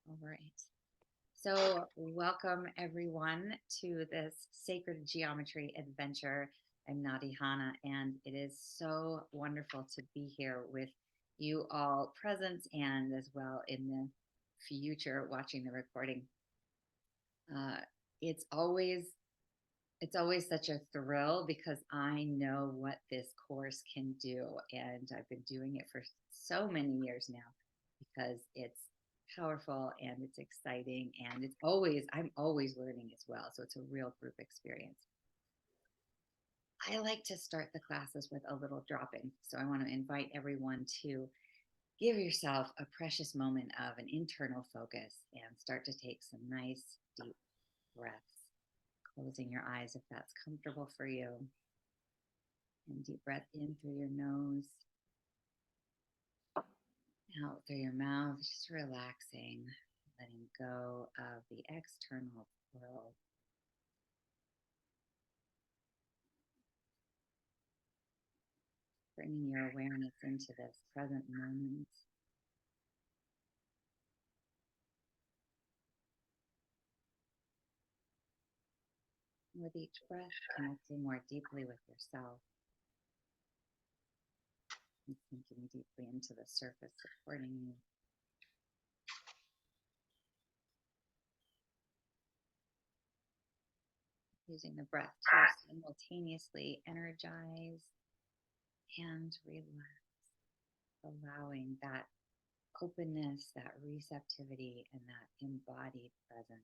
All right. So, welcome everyone to this sacred geometry adventure. I'm Nadi Hana, and it is so wonderful to be here with you all present and as well in the future watching the recording. Uh, it's always it's always such a thrill because I know what this course can do, and I've been doing it for so many years now because it's powerful and it's exciting and I'm always learning as well. So it's a real group experience. I like to start the classes with a little drop-in. So I want to invite everyone to give yourself a precious moment of an internal focus and start to take some nice deep breaths, closing your eyes if that's comfortable for you. And deep breath in through your nose, out through your mouth, just relaxing, letting go of the external world. Bringing your awareness into this present moment. With each breath, connecting more deeply with yourself and sinking deeply into the surface supporting you. Using the breath to simultaneously energize and relax, allowing that openness, that receptivity, and that embodied presence.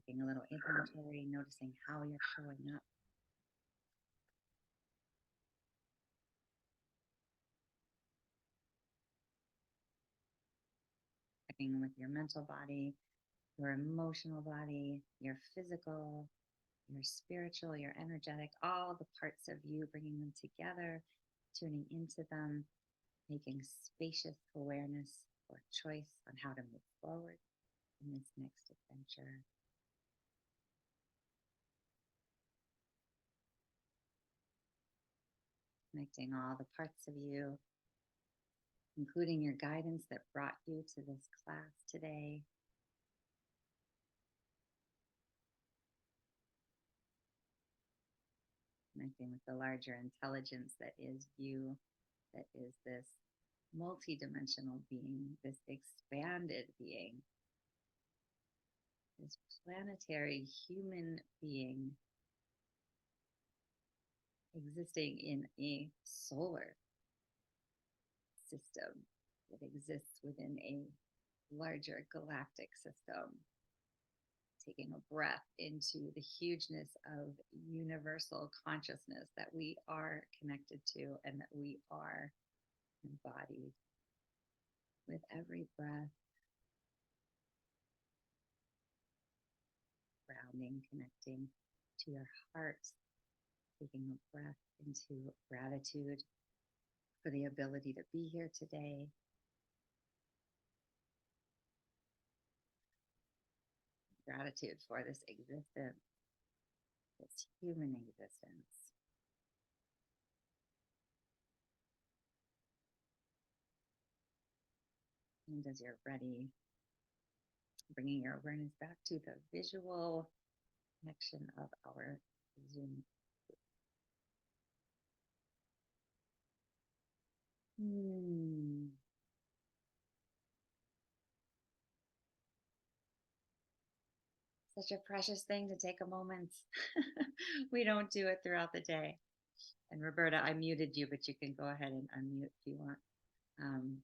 Taking a little inventory, noticing how you're showing up. Checking with your mental body, your emotional body, your physical, your spiritual, your energetic, all the parts of you, bringing them together, tuning into them, making spacious awareness or choice on how to move forward in this next adventure. Connecting all the parts of you, including your guidance that brought you to this class today. Connecting with the larger intelligence that is you, that is this multidimensional being, this expanded being, this planetary human being existing in a solar system that exists within a larger galactic system. Taking a breath into the hugeness of universal consciousness that we are connected to and that we are embodied. With every breath, grounding, connecting to your heart, taking a breath into gratitude for the ability to be here today. Gratitude for this existence, this human existence. And as you're ready, bringing your awareness back to the visual connection of our Zoom. Such a precious thing to take a moment. We don't do it throughout the day. And Roberta, I muted you, but you can go ahead and unmute if you want. Um,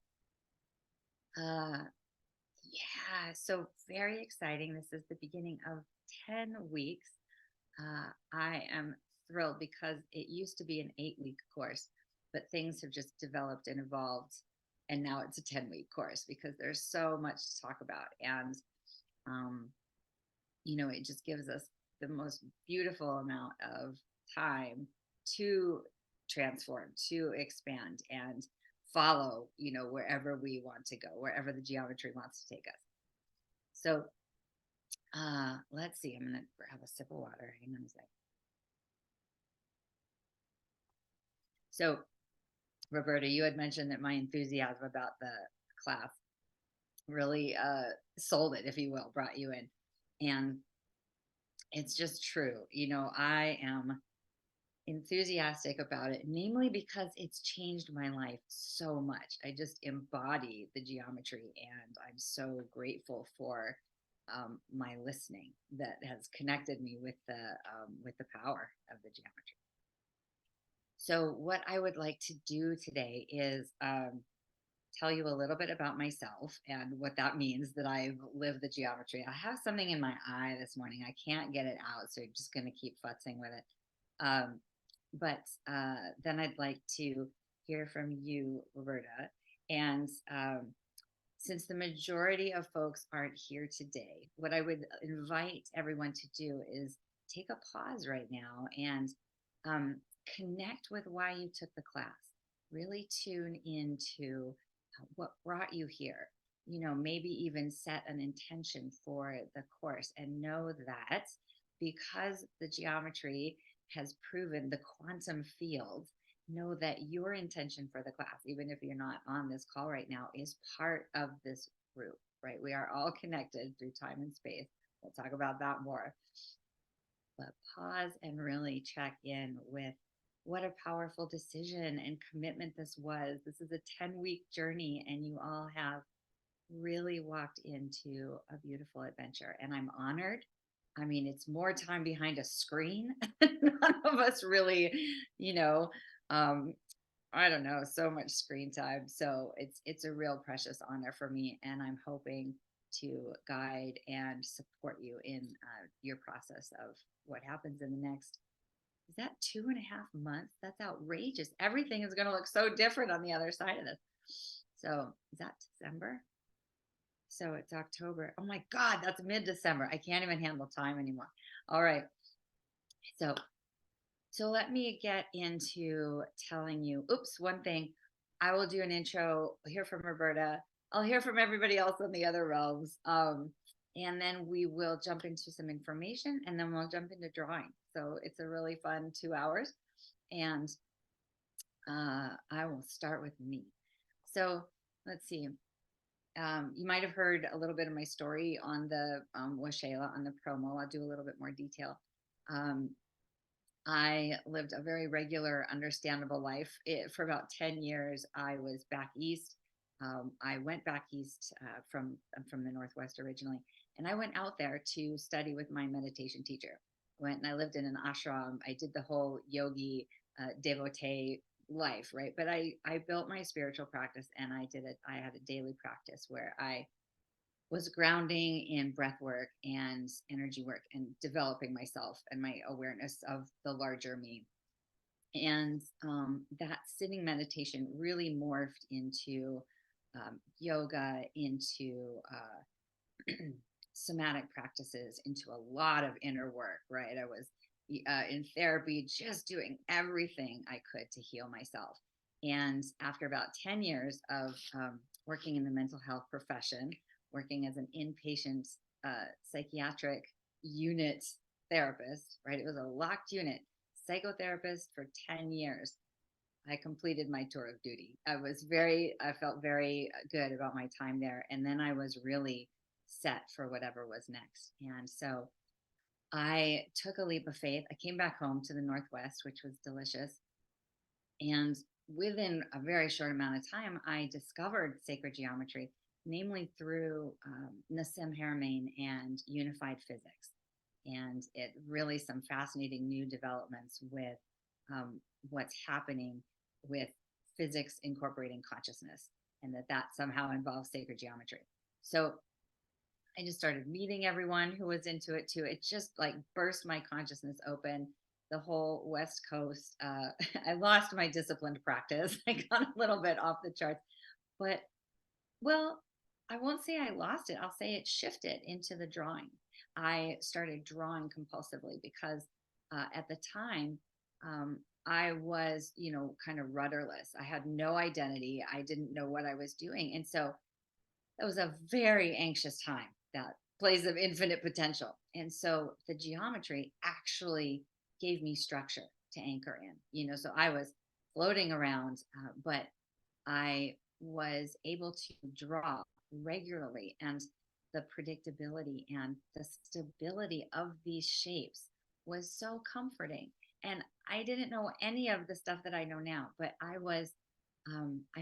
uh, yeah, so very exciting. This is the beginning of 10 weeks. I am thrilled because it used to be an 8-week course, but things have just developed and evolved. And now it's a 10-week course because there's so much to talk about. And, um, it just gives us the most beautiful amount of time to transform, to expand, and follow, wherever we want to go, wherever the geometry wants to take us. So let's see. I'm going to grab a sip of water. Hang on a sec. So, Roberta, you had mentioned that my enthusiasm about the class really sold it, if you will, brought you in. And it's just true. I am enthusiastic about it, namely because it's changed my life so much. I just embody the geometry, and I'm so grateful for my listening that has connected me with the power of the geometry. So, what I would like to do today is tell you a little bit about myself and what that means that I've lived the geometry. I have something in my eye this morning. I can't get it out, so I'm just going to keep futzing with it. Um, but then I'd like to hear from you, Roberta. And since the majority of folks aren't here today, what I would invite everyone to do is take a pause right now and um, connect with why you took the class. Really tune into what brought you here. Maybe even set an intention for the course and know that because the geometry has proven the quantum field, know that your intention for the class, even if you're not on this call right now, is part of this group, right? We are all connected through time and space. We'll talk about that more. But pause and really check in with what a powerful decision and commitment this was. This is a 10-week journey, and you all have really walked into a beautiful adventure. And I'm honored. I mean, it's more time behind a screen. None of us really, you know, um, I don't know, so much screen time. So it's a real precious honor for me, and I'm hoping to guide and support you in your process of what happens in the next. Is that 2.5 months? That's outrageous. Everything is going to look so different on the other side of this. So is that December? So it's October. Oh my God, that's mid-December. I can't even handle time anymore. All right. So let me get into telling you, oops, one thing. I will do an intro, hear from Roberta. I'll hear from everybody else in the other realms. And then we will jump into some information, and then we'll jump into drawing. So it's a really fun 2 hours. And I will start with me. So let's see. You might have heard a little bit of my story on the Waxela, on the promo. I'll do a little bit more detail. I lived a very regular, understandable life. For about 10 years, I was back east. I went back east I'm from the Northwest originally, and I went out there to study with my meditation teacher. Went and I lived in an ashram. I did the whole yogi devotee life, right? But I built my spiritual practice, and I did it. I had a daily practice where I was grounding in breath work and energy work and developing myself and my awareness of the larger me. And that sitting meditation really morphed into yoga, into somatic practices, into a lot of inner work, right? I was in therapy, just doing everything I could to heal myself. And after about 10 years of working in the mental health profession, working as an inpatient psychiatric unit therapist, right? It was a locked unit, psychotherapist for 10 years. I completed my tour of duty. I felt very good about my time there. And then I was really set for whatever was next. And so I took a leap of faith. I came back home to the Northwest, which was delicious. And within a very short amount of time, I discovered sacred geometry, namely through Nassim Haramein and unified physics. And it really some fascinating new developments with what's happening with physics incorporating consciousness, and that somehow involves sacred geometry. So I just started meeting everyone who was into it too. It just like burst my consciousness open. The whole West Coast. I lost my disciplined practice. I got a little bit off the charts, but well, I won't say I lost it. I'll say it shifted into the drawing. I started drawing compulsively because at the time I was, kind of rudderless. I had no identity. I didn't know what I was doing. And so it was a very anxious time, that place of infinite potential. And so the geometry actually gave me structure to anchor in, so I was floating around, but I was able to draw regularly, and the predictability and the stability of these shapes was so comforting. And I didn't know any of the stuff that I know now, but I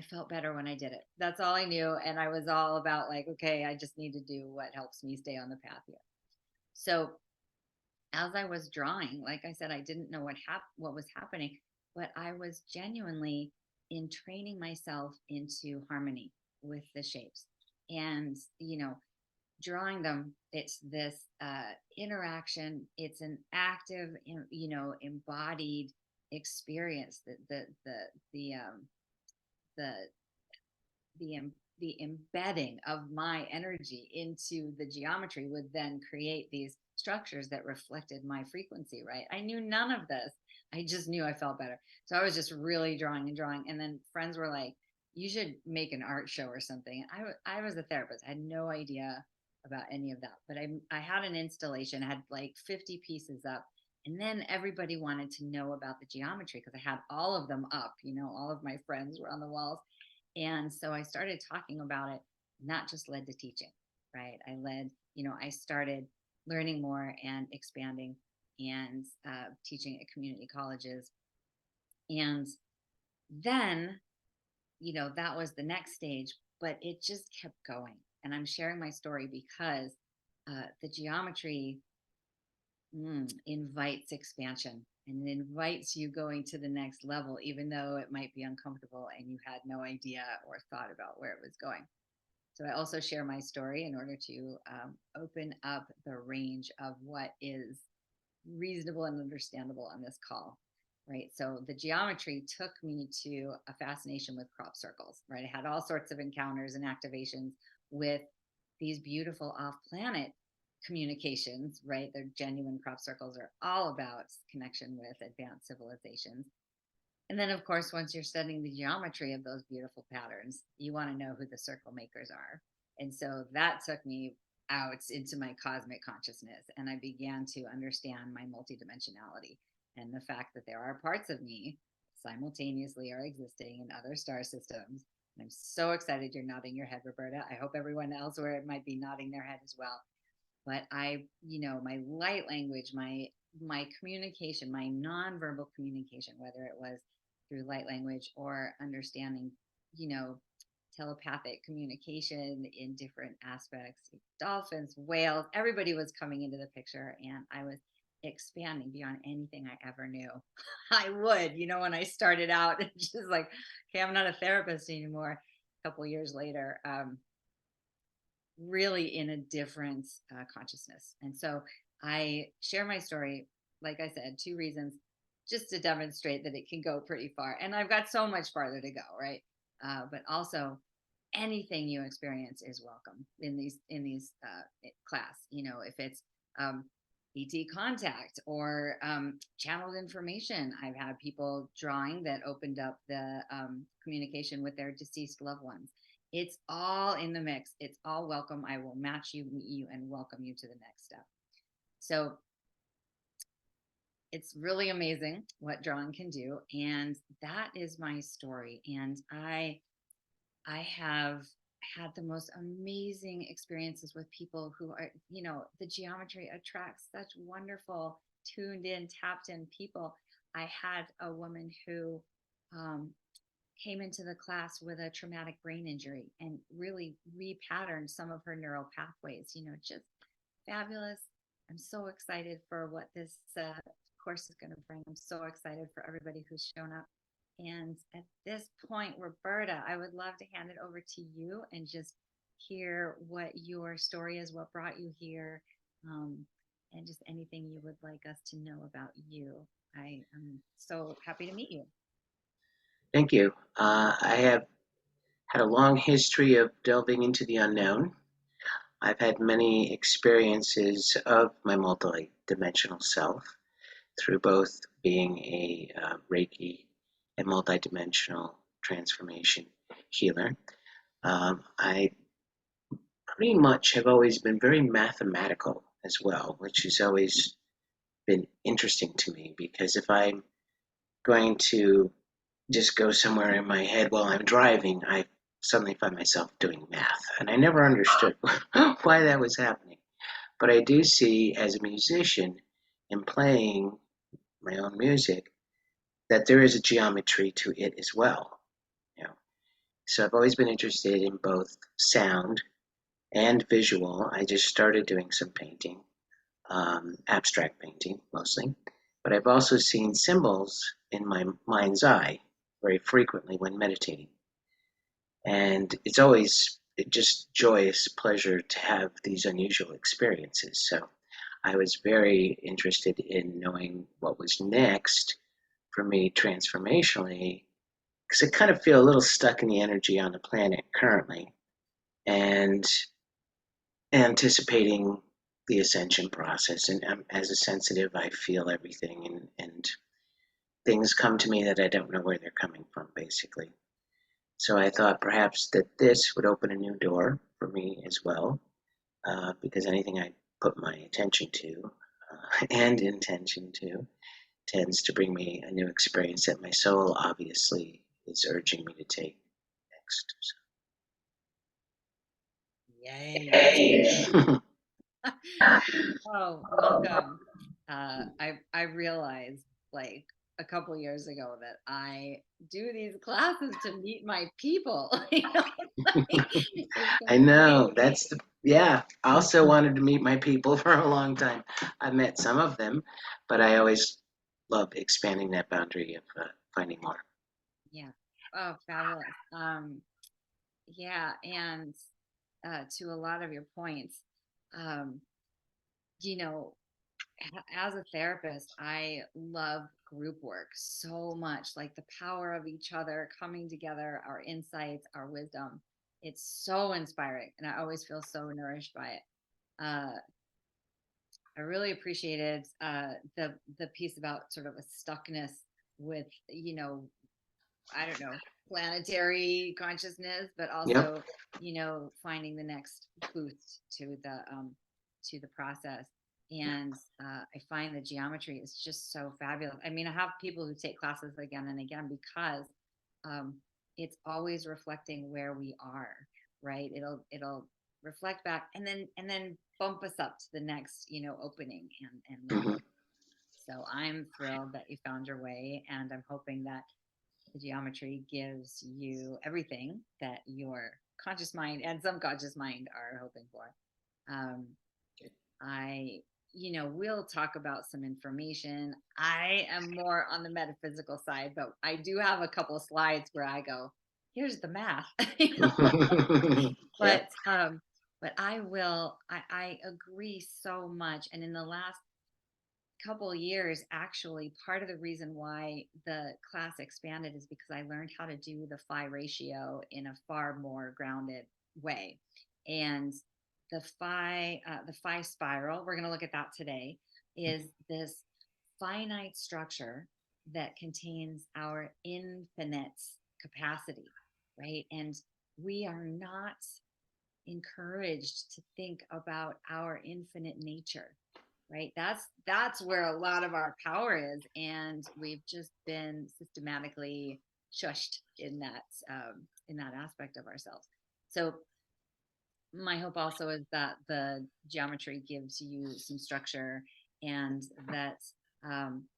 felt better when I did it. That's all I knew. And I was all about like, okay, I just need to do what helps me stay on the path here. So as I was drawing, like I said, I didn't know what was happening, but I was genuinely in training myself into harmony with the shapes. And drawing them, it's this interaction. It's an active, embodied experience. The the the embedding of my energy into the geometry would then create these structures that reflected my frequency, right? I knew none of this. I just knew I felt better. So I was just really drawing and drawing. And then friends were like, you should make an art show or something. I was a therapist. I had no idea about any of that. But I had an installation, I had like 50 pieces up. And then everybody wanted to know about the geometry because I had all of them up. All of my friends were on the walls. And so I started talking about it, not just led to teaching, right? I started learning more and expanding and teaching at community colleges. And then, that was the next stage, but it just kept going. And I'm sharing my story because the geometry invites expansion, and it invites you going to the next level, even though it might be uncomfortable and you had no idea or thought about where it was going. So I also share my story in order to open up the range of what is reasonable and understandable on this call, right? So the geometry took me to a fascination with crop circles, right? I had all sorts of encounters and activations with these beautiful off-planet communications, right? They're genuine. Crop circles are all about connection with advanced civilizations. And then, of course, once you're studying the geometry of those beautiful patterns, you want to know who the circle makers are. And so that took me out into my cosmic consciousness, and I began to understand my multidimensionality and the fact that there are parts of me simultaneously are existing in other star systems. And I'm so excited you're nodding your head, Roberta. I hope everyone elsewhere might be nodding their head as well. But my light language, my communication, my nonverbal communication, whether it was through light language or understanding, you know, telepathic communication in different aspects, dolphins, whales, everybody was coming into the picture, and I was expanding beyond anything I ever knew. I would, when I started out, just like, okay, I'm not a therapist anymore. A couple years later, really in a different consciousness. And so I share my story, like I said, two reasons, just to demonstrate that it can go pretty far. And I've got so much farther to go, right? But also, anything you experience is welcome in these class. If it's ET contact or channeled information. I've had people drawing that opened up the communication with their deceased loved ones. It's all in the mix. It's all welcome. I will match you, meet you, and welcome you to the next step. So it's really amazing what drawing can do. And that is my story. And I have had the most amazing experiences with people who are, the geometry attracts such wonderful, tuned in, tapped in people. I had a woman who came into the class with a traumatic brain injury and really repatterned some of her neural pathways, just fabulous. I'm so excited for what this course is going to bring. I'm so excited for everybody who's shown up. And at this point, Roberta, I would love to hand it over to you and just hear what your story is, what brought you here, and just anything you would like us to know about you. I am so happy to meet you. Thank you. I have had a long history of delving into the unknown. I've had many experiences of my multidimensional self through both being a Reiki and multidimensional transformation healer. I pretty much have always been very mathematical as well, which has always been interesting to me because if I'm going to just go somewhere in my head while I'm driving, I suddenly find myself doing math. And I never understood why that was happening. But I do see as a musician and playing my own music that there is a geometry to it as well. You know? So I've always been interested in both sound and visual. I just started doing some painting, abstract painting mostly. But I've also seen symbols in my mind's eye very frequently when meditating. And it's always just joyous pleasure to have these unusual experiences. So I was very interested in knowing what was next for me transformationally, because I kind of feel a little stuck in the energy on the planet currently and anticipating the ascension process. And as a sensitive, I feel everything, and things come to me that I don't know where they're coming from, basically. So I thought perhaps that this would open a new door for me as well, because anything I put my attention to and intention to tends to bring me a new experience that my soul obviously is urging me to take next. Yay. So. Oh, welcome. I realized like a couple years ago that I do these classes to meet my people. It's I know crazy. that's the yeah. I also wanted to meet my people for a long time. I've met some of them, but I always love expanding that boundary of finding more. Yeah. Oh, fabulous. Yeah, and to a lot of your points, um, you know, as a therapist, I love group work so much, like the power of each other coming together, our insights, our wisdom. It's so inspiring, and I always feel so nourished by it. Uh, I really appreciated the piece about sort of a stuckness with, I don't know, planetary consciousness, but Yep. also, finding the next boost to the process. And I find the geometry is just so fabulous. I mean, I have people who take classes again and again because um, it's always reflecting where we are, right? It'll reflect back and then bump us up to the next, opening and Hmm. level. So I'm thrilled that you found your way, and I'm hoping that the geometry gives you everything that your conscious mind and subconscious mind are hoping for. Um, I, we'll talk about some information. I am more on the metaphysical side, but I do have a couple of slides where I go, here's the math. Yep. But I agree so much. And in the last couple years, actually, part of the reason why the class expanded is because I learned how to do the phi ratio in a far more grounded way. And the phi spiral, we're going to look at that today, is this finite structure that contains our infinite capacity, right? And we are not encouraged to think about our infinite nature, right? That's where a lot of our power is, and we've just been systematically shushed in that aspect of ourselves. So my hope also is that the geometry gives you some structure, and that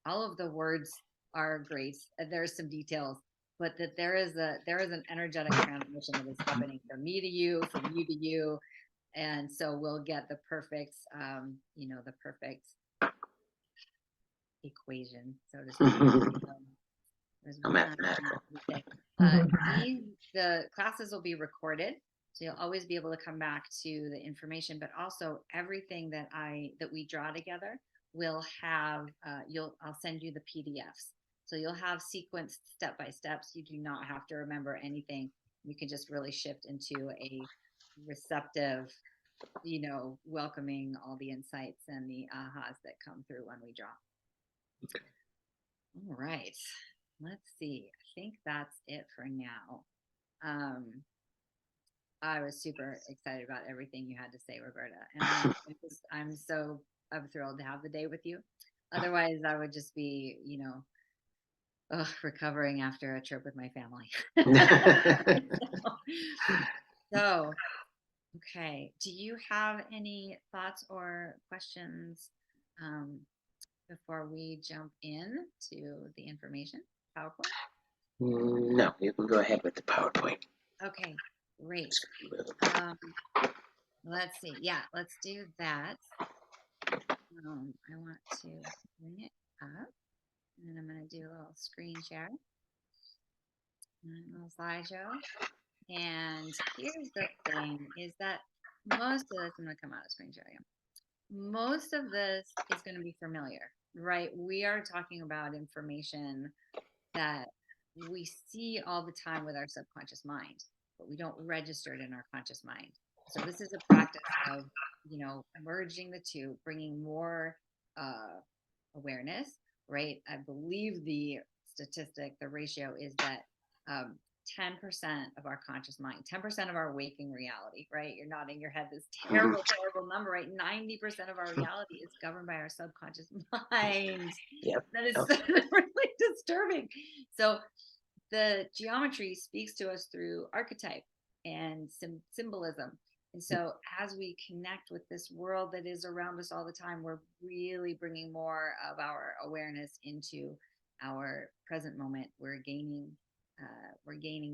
all of the words are great. There's some details, but that there is an energetic transmission that is happening from me to you, from you to you, and so we'll get the perfect, the perfect equation, so to speak. Um, there's No one last thing mathematical. to say. The classes will be recorded, so you'll always be able to come back to the information. But also, everything that we draw together will have. I'll send you the PDFs, so you'll have sequenced step by steps. You do not have to remember anything. You can just really shift into a receptive, welcoming all the insights and the ahas that come through when we draw. All right. Let's see. I think that's it for now. Um, I was super excited about everything you had to say, Roberta, and I'm thrilled to have the day with you. Otherwise, I would just be, recovering after a trip with my family. So, okay. Do you have any thoughts or questions um, before we jump in to the information? PowerPoint? No, you can go ahead with the PowerPoint. Okay, great. It's gonna be a little Um, let's see. Yeah, let's do that. I want to bring it up, and then I'm going to do a little screen share, and a little slideshow. And here's the thing: is that most of this, I'm going to come out of screen share. Most of this is going to be familiar, right? We are talking about information that we see all the time with our subconscious mind, but we don't register it in our conscious mind. So this is a practice of, merging the two, bringing more uh, awareness, right? I believe the statistic, the ratio is that um, 10% of our conscious mind, 10% of our waking reality, right? You're nodding your head, this terrible, terrible number, right? 90% of our reality is governed by our subconscious mind. Yep. That is Oh, really disturbing. So the geometry speaks to us through archetype and symbolism. And so, as we connect with this world that is around us all the time, we're really bringing more of our awareness into our present moment. We're gaining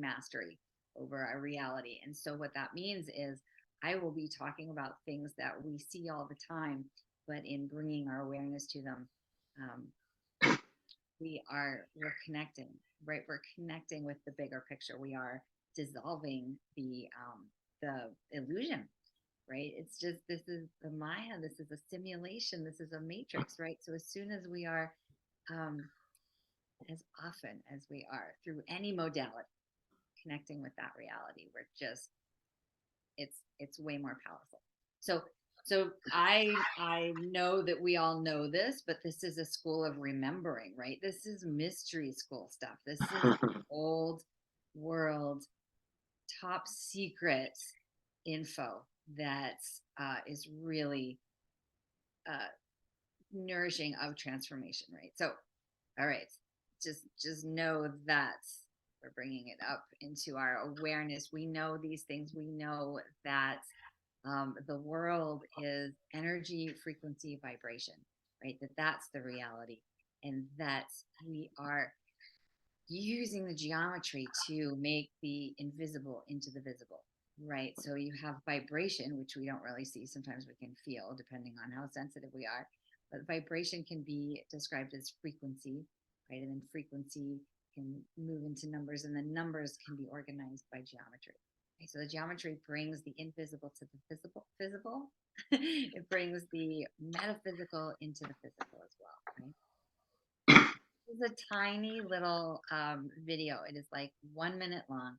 mastery over our reality. And so, what that means is, I will be talking about things that we see all the time, but in bringing our awareness to them, um, we're connecting, right? We're connecting with the bigger picture. We are dissolving the illusion, right? It's just, this is the Maya, this is a simulation, this is a matrix, right? So as soon as we are um as often as we are through any modality connecting with that reality, we're just, it's way more powerful. So I know that we all know this, but this is a school of remembering, right? This is mystery school stuff. This is old world, top secret info that is really uh, nourishing of transformation, right? So, all right, just know that we're bringing it up into our awareness. We know these things. We know that the world is energy, frequency, vibration, right? That's the reality, and that we are using the geometry to make the invisible into the visible, right? So you have vibration, which we don't really see. Sometimes we can feel, depending on how sensitive we are. But vibration can be described as frequency, right? And then frequency can move into numbers, and then numbers can be organized by geometry. Okay, so the geometry brings the invisible to the visible. It brings the metaphysical into the physical as well, right? Is a tiny little video. It is like 1 minute long.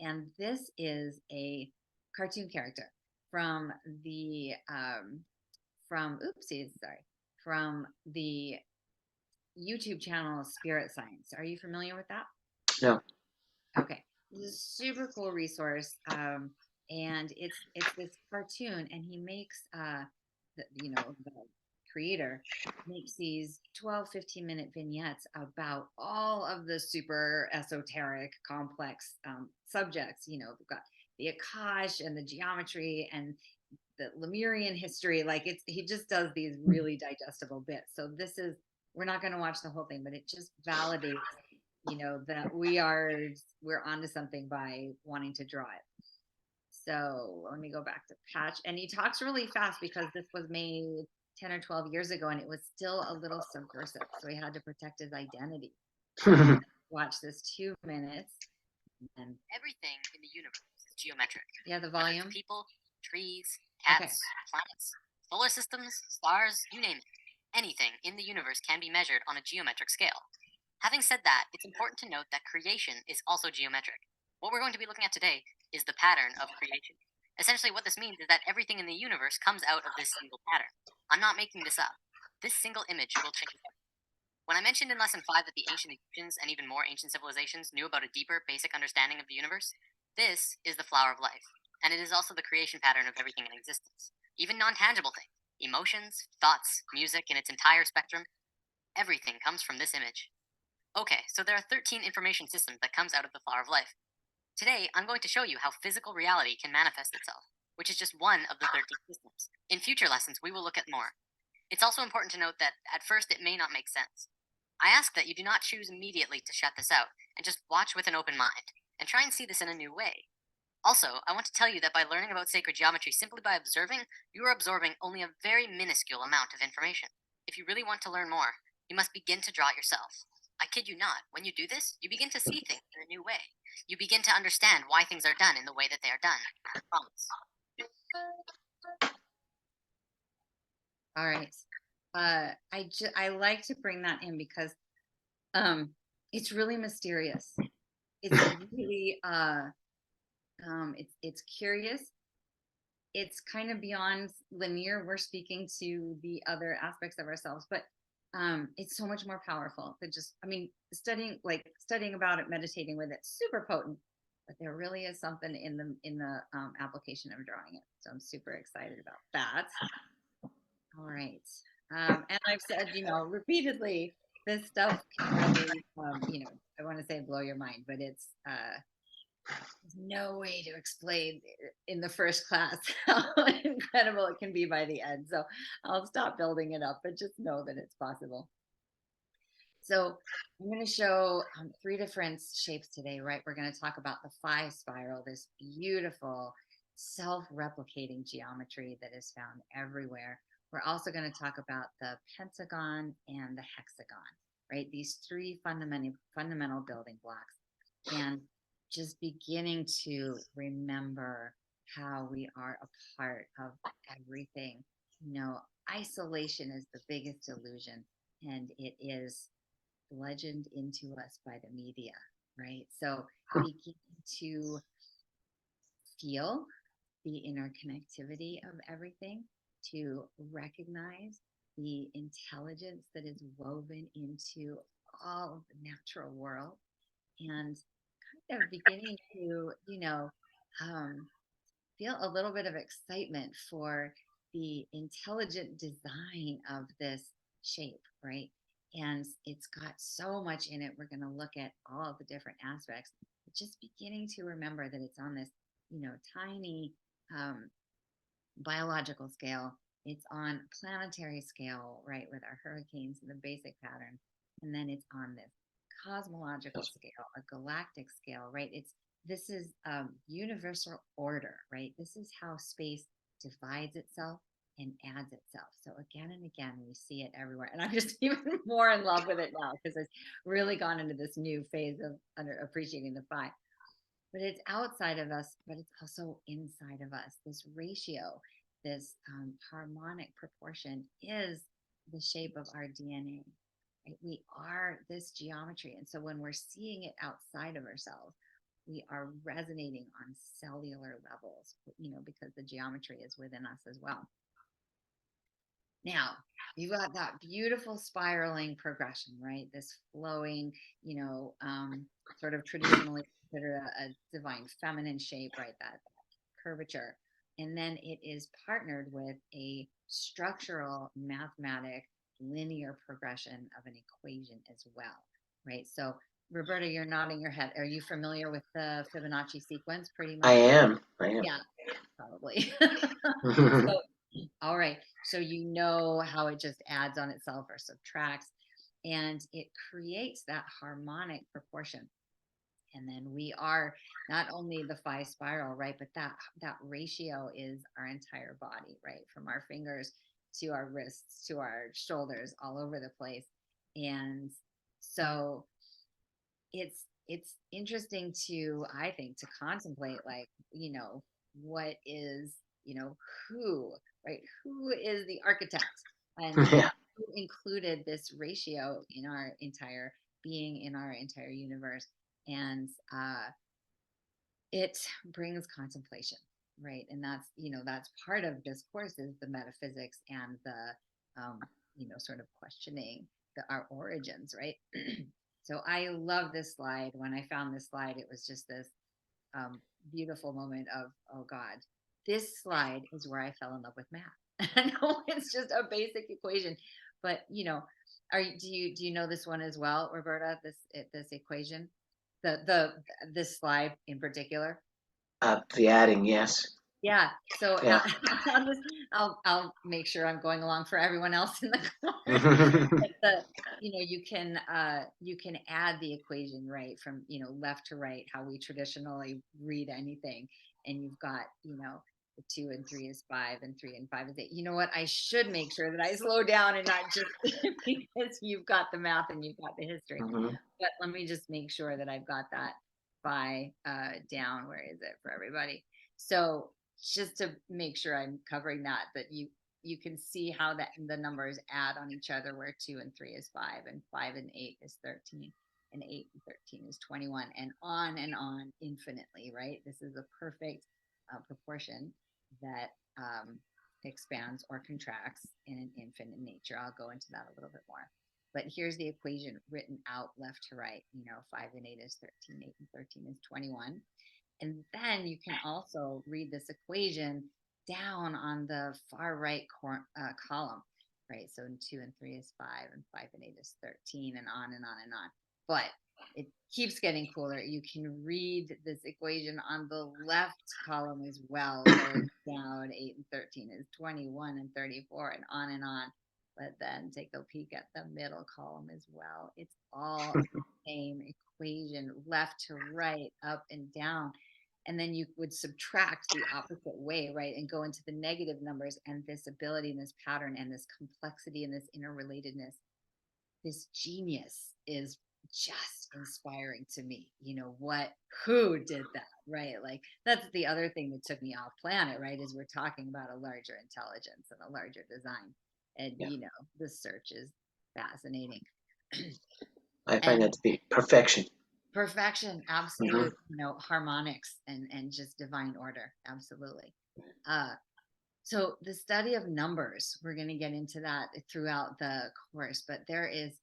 And this is a cartoon character from the, oopsies, sorry, from the YouTube channel Spirit Science. Are you familiar with that? no. Okay. This is a super cool resource. And it's this cartoon, and he makes the creator makes these 12, 15-minute vignettes about all of the super esoteric, complex subjects. We've got the Akash and the geometry and the Lemurian history. Like, he just does these really digestible bits. So we're not going to watch the whole thing, but it just validates, that we're onto something by wanting to draw it. So let me go back to Patch. And he talks really fast because this was made 10 or 12 years ago, and it was still a little subversive. So he had to protect his identity. Watch this 2 minutes. And everything in the universe is geometric. Yeah, the volume. People, trees, cats, planets, solar systems, stars, you name it. Anything in the universe can be measured on a geometric scale. Having said that, it's important to note that creation is also geometric. What we're going to be looking at today is the pattern of creation. Essentially, what this means is that everything in the universe comes out of this single pattern. I'm not making this up. This single image will change everything. When I mentioned in Lesson 5 that the ancient Egyptians and even more ancient civilizations knew about a deeper, basic understanding of the universe, this is the flower of life, and it is also the creation pattern of everything in existence. Even non-tangible things, emotions, thoughts, music in its entire spectrum, everything comes from this image. Okay, so there are 13 information systems that comes out of the flower of life. Today, I'm going to show you how physical reality can manifest itself, which is just one of the 13 systems. In future lessons, we will look at more. It's also important to note that at first it may not make sense. I ask that you do not choose immediately to shut this out and just watch with an open mind and try and see this in a new way. Also, I want to tell you that by learning about sacred geometry simply by observing, you are absorbing only a very minuscule amount of information. If you really want to learn more, you must begin to draw it yourself. I kid you not, when you do this, you begin to see things in a new way. You begin to understand why things are done in the way that they are done. I promise. All right. I like to bring that in because it's really mysterious. It's really it's curious. It's kind of beyond linear. We're speaking to the other aspects of ourselves, but it's so much more powerful than just, I mean, studying about it, meditating with it, super potent. But there really is something in the application of drawing it. So I'm super excited about that. All right. And I've said, repeatedly, this stuff can really, I want to say blow your mind, but there's no way to explain in the first class how incredible it can be by the end. So I'll stop building it up, but just know that it's possible. So I'm going to show three different shapes today, right? We're going to talk about the phi spiral, this beautiful self-replicating geometry that is found everywhere. We're also going to talk about the pentagon and the hexagon, right? These three fundamental building blocks. And just beginning to remember how we are a part of everything. Isolation is the biggest illusion, and it is bludgeoned into us by the media, right? So beginning to feel the interconnectivity of everything, to recognize the intelligence that is woven into all of the natural world, and kind of beginning to, feel a little bit of excitement for the intelligent design of this shape, right? And it's got so much in it. We're going to look at all of the different aspects, but just beginning to remember that it's on this, tiny biological scale. It's on planetary scale, right, with our hurricanes and the basic pattern. And then it's on this cosmological scale, a galactic scale, right? This is universal order, right? This is how space divides itself and adds itself. So again and again, we see it everywhere. And I'm just even more in love with it now because it's really gone into this new phase of appreciating the phi. But it's outside of us, but it's also inside of us. This ratio, this harmonic proportion is the shape of our DNA. Right? We are this geometry. And so when we're seeing it outside of ourselves, we are resonating on cellular levels, because the geometry is within us as well. Now, you've got that beautiful spiraling progression, right? This flowing, sort of traditionally considered a divine feminine shape, right? That curvature. And then it is partnered with a structural, mathematic, linear progression of an equation as well, right? So Roberta, you're nodding your head. Are you familiar with the Fibonacci sequence pretty much? I am. Yeah, probably. Mhm. So, all right. So you know how it just adds on itself or subtracts, and it creates that harmonic proportion. And then we are not only the phi spiral, right, but that ratio is our entire body, right, from our fingers to our wrists to our shoulders, all over the place. And so it's interesting to, I think, to contemplate, like, what is, who, right, who is the architect, and Yeah. who included this ratio in our entire being, in our entire universe. And it brings contemplation, right? And that's part of this course, is the metaphysics and the sort of questioning our origins, right? So I love this slide. When I found this slide, it was just this beautiful moment of, oh God, this slide is where I fell in love with math. I know it's just a basic equation, but Do you know this one as well, Roberta? This equation, the this slide in particular. The adding, yes. Yeah. So Yeah. I'll make sure I'm going along for everyone else in the course. But you can add the equation, right, from left to right, how we traditionally read anything, and you've got the 2 and 3 is 5 and 3 and 5 is 8. You know what? I should make sure that I slow down and not just because you've got the math and you've got the history. Mhm. But let me just make sure that I've got that by down. Where is it for everybody? So just to make sure I'm covering that you can see how the numbers add on each other, where 2 and 3 is 5 and 5 and 8 is 13 and 8 and 13 is 21, and on infinitely, right? This is a perfect proportion that expands or contracts in an infinite nature. I'll go into that a little bit more. But here's the equation written out left to right. 5 and 8 is 13, 8 and 13 is 21. And then you can also read this equation down on the far right column, right? So 2 and 3 is 5, and 5 and 8 is 13, and on and on and on. But it keeps getting cooler. You can read this equation on the left column as well, going down. 8 and 13 is 21 and 34, and on and on. But then take a peek at the middle column as well. It's all the same equation, left to right, up and down. And then you would subtract the opposite way, right, and go into the negative numbers. And this ability and this pattern and this complexity and this interrelatedness, this genius is just inspiring to me. Who did that, right? Like, that's the other thing that took me off planet, right, is we're talking about a larger intelligence and a larger design. And Yeah. the search is fascinating. I find that to be perfection. Perfection, absolute, harmonics and just divine order, absolutely. So the study of numbers, we're going to get into that throughout the course, but there is,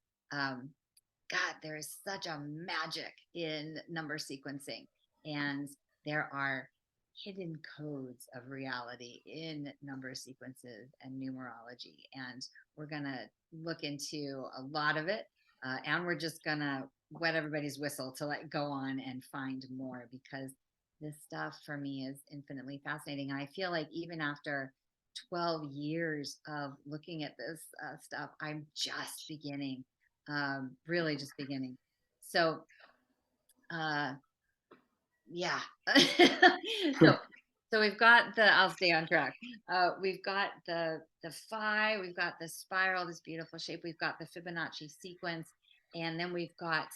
there is such a magic in number sequencing, and there are hidden codes of reality in number sequences and numerology, and we're going to look into a lot of it, and we're just going to wet everybody's whistle to go on and find more, because this stuff for me is infinitely fascinating. And I feel like even after 12 years of looking at this stuff, I'm just beginning, really just beginning. So, yeah. So we've got I'll stay on track. We've got the phi, we've got the spiral, this beautiful shape. We've got the Fibonacci sequence, and then we've got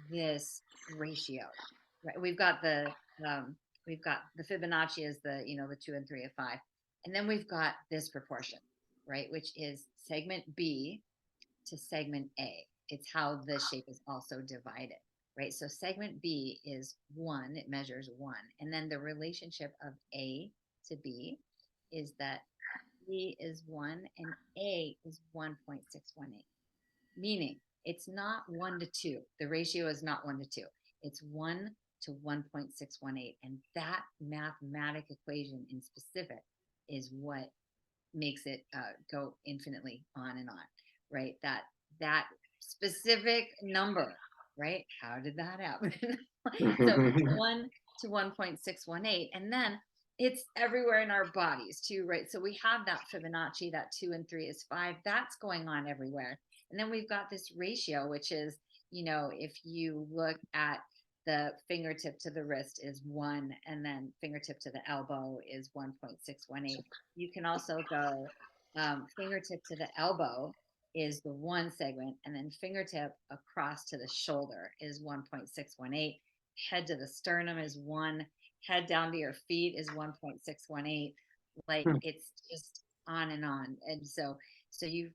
this ratio, right? We've got the Fibonacci as the 2 and 3 of 5, and then we've got this proportion, right, which is segment B to segment A. It's how the shape is also divided, right? So segment B is 1, it measures 1. And then the relationship of A to B is that B is 1 and A is 1.618, meaning it's not 1 to 2. The ratio is not 1 to 2. It's 1 to 1.618. And that mathematic equation in specific is what makes it go infinitely on and on, right? That specific number, right? How did that happen? So 1 to 1.618, and then it's everywhere in our bodies too, right? So we have that Fibonacci, that 2 and 3 is 5, that's going on everywhere. And then we've got this ratio, which is, if you look at the fingertip to the wrist is 1, and then fingertip to the elbow is 1.618. You can also go fingertip to the elbow is the 1 segment, and then fingertip across to the shoulder is 1.618. Head to the sternum is 1. Head down to your feet is 1.618. Like, it's just on and on. And so you,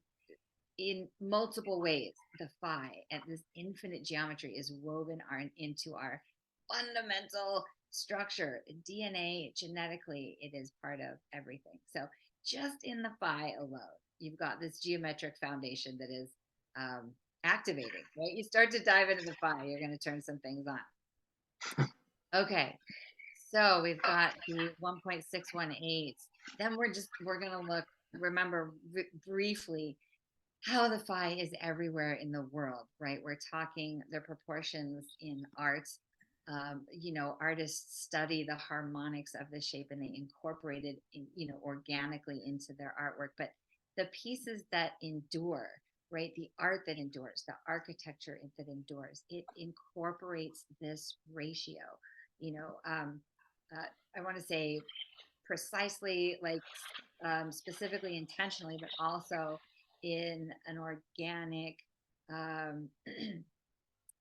in multiple ways, the phi and this infinite geometry is woven into our fundamental structure. DNA, genetically, it is part of everything. So just in the phi alone, you've got this geometric foundation that is activating, right? You start to dive into the phi, you're going to turn some things on. Okay, so we've got the 1.618. Then we're going to look, remember briefly, how the phi is everywhere in the world, right? We're talking the proportions in art. Artists study the harmonics of the shape and they incorporate it, organically into their artwork. But the pieces that endure, right? The art that endures, the architecture that endures, it incorporates this ratio. You know, um, I want to say precisely, like specifically intentionally, but also in an organic, um,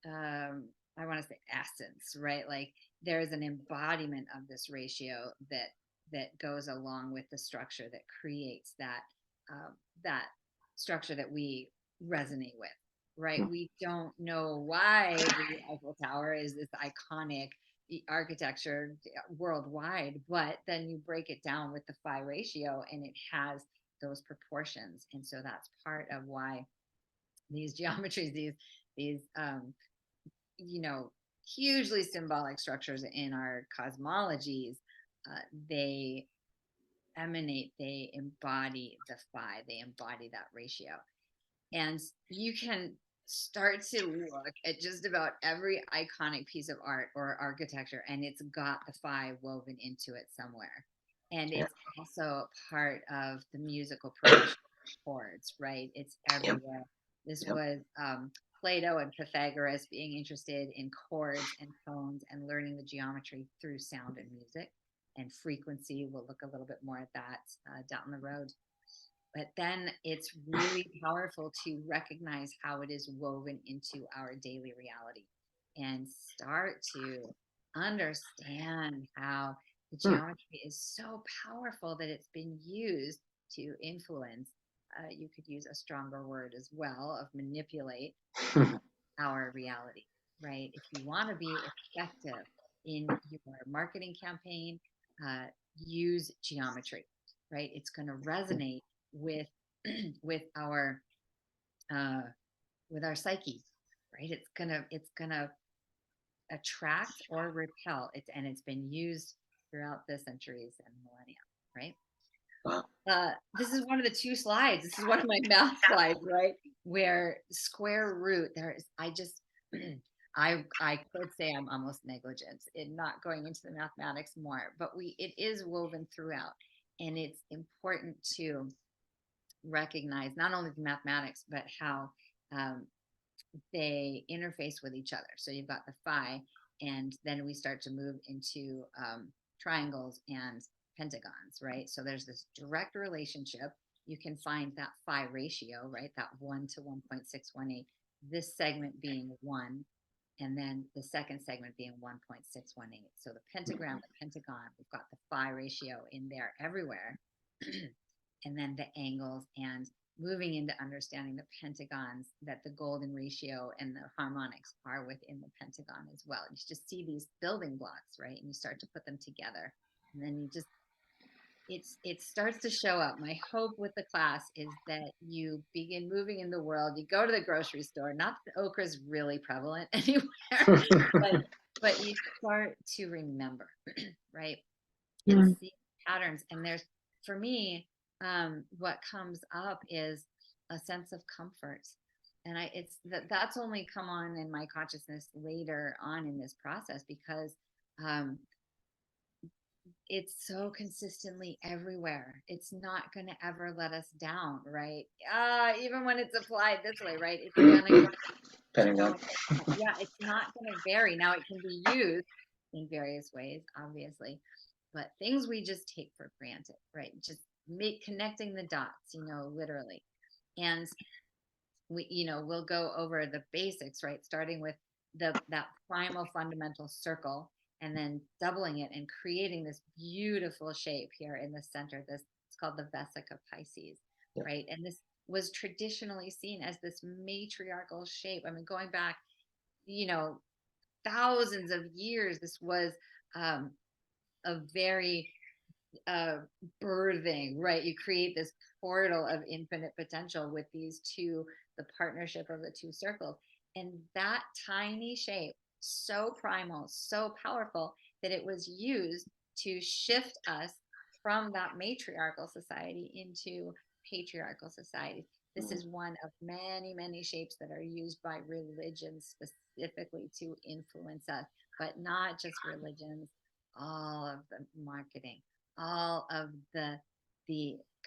um, I want to say essence, right? Like there's an embodiment of this ratio that goes along with the structure that creates that structure that we resonate with, right? Hmm. We don't know why the Eiffel Tower is this iconic architecture worldwide, but then you break it down with the phi ratio and it has those proportions. And so that's part of why these geometries, these you know hugely symbolic structures in our cosmologies, they emanate, they embody the phi, they embody that ratio. And you can start to look at just about every iconic piece of art or architecture, and it's got the phi woven into it somewhere. And Yeah. it's also part of the musical progression of chords, right? It's Yep. everywhere. This Yep. was Plato and Pythagoras being interested in chords and tones and learning the geometry through sound and music and frequency. We'll look a little bit more at that down the road. But then it's really powerful to recognize how it is woven into our daily reality and start to understand how the Hmm. geometry is so powerful that it's been used to influence. You could use a stronger word as well of manipulate our reality, right? If you want to be effective in your marketing campaign, uh, use geometry, right? It's going to resonate with with our uh, with our psyche, right? It's gonna attract or repel. It's been used throughout the centuries and millennia, right? Wow. This is one of the two slides. This is one of my math slides, right? Where square root, there is, I just, I could say I'm almost negligent in not going into the mathematics more, but it is woven throughout. And it's important to recognize not only the mathematics, but how um, they interface with each other. So you've got the phi, and then we start to move into triangles and pentagons, right? So there's this direct relationship. You can find that phi ratio, right? That 1 to 1.618, this segment being 1, and then the second segment being 1.618. So the pentagram, the pentagon, we've got the phi ratio in there everywhere. And then the angles and moving into understanding the pentagons, that the golden ratio and the harmonics are within the pentagon as well. You just see these building blocks, right? And you start to put them together. And then it starts to show up. My hope with the class is that you begin moving in the world. You go to the grocery store, not that okra is really prevalent anywhere, but you start to remember, right? And Hmm. see patterns. And there's, for me, what comes up is a sense of comfort. And that's only come on in my consciousness later on in this process, because um, it's so consistently everywhere. It's not going to ever let us down, right? Even when it's applied this way, right? It's going to Depending show on. up. Yeah, it's not going to vary. Now, it can be used in various ways, obviously, but things we just take for granted, right? Just connecting the dots, literally. And we'll go over the basics, right? Starting with that primal fundamental circle, and then doubling it and creating this beautiful shape here in the center. This, it's called the Vesica Pisces, Yep. right? And this was traditionally seen as this matriarchal shape. I mean, going back, you know, thousands of years, this was um, a very uh, birthing, right? You create this portal of infinite potential with these two, the partnership of the two circles. And that tiny shape, so primal, so powerful, that it was used to shift us from that matriarchal society into patriarchal society. This is one of many, many shapes that are used by religions specifically to influence us, but not just religions, all of the marketing, all of the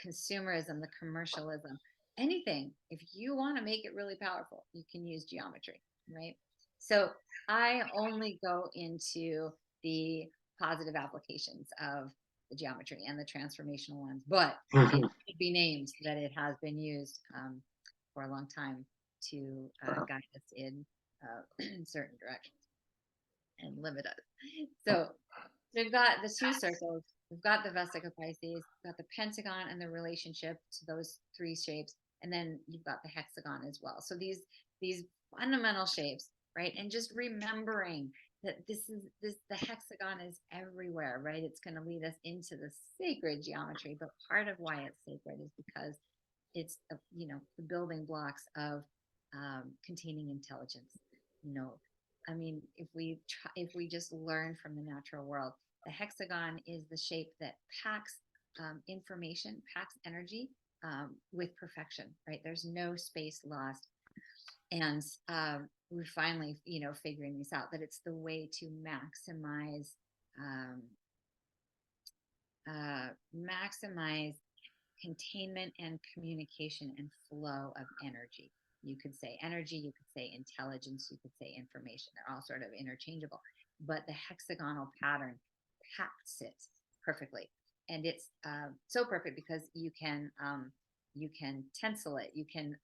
consumerism, the commercialism, anything. If you want to make it really powerful, you can use geometry, right? So I only go into the positive applications of the geometry and the transformational ones, but it should be named that it has been used for a long time to guide us in certain directions and limit us. So we've got the two circles, we've got the Vesica Pisces, we've got the pentagon and the relationship to those three shapes, and then you've got the hexagon as well. So these fundamental shapes, right? And just remembering that the hexagon is everywhere, right? It's going to lead us into the sacred geometry, but part of why it's sacred is because it's the building blocks of containing intelligence. I mean, if we just learn from the natural world, the hexagon is the shape that packs information, packs energy with perfection, right? There's no space lost. And we're finally, figuring this out, that it's the way to maximize containment and communication and flow of energy. You could say energy, you could say intelligence, you could say information. They're all sort of interchangeable. But the hexagonal pattern packs it perfectly. And it's so perfect because you can tensile it, you can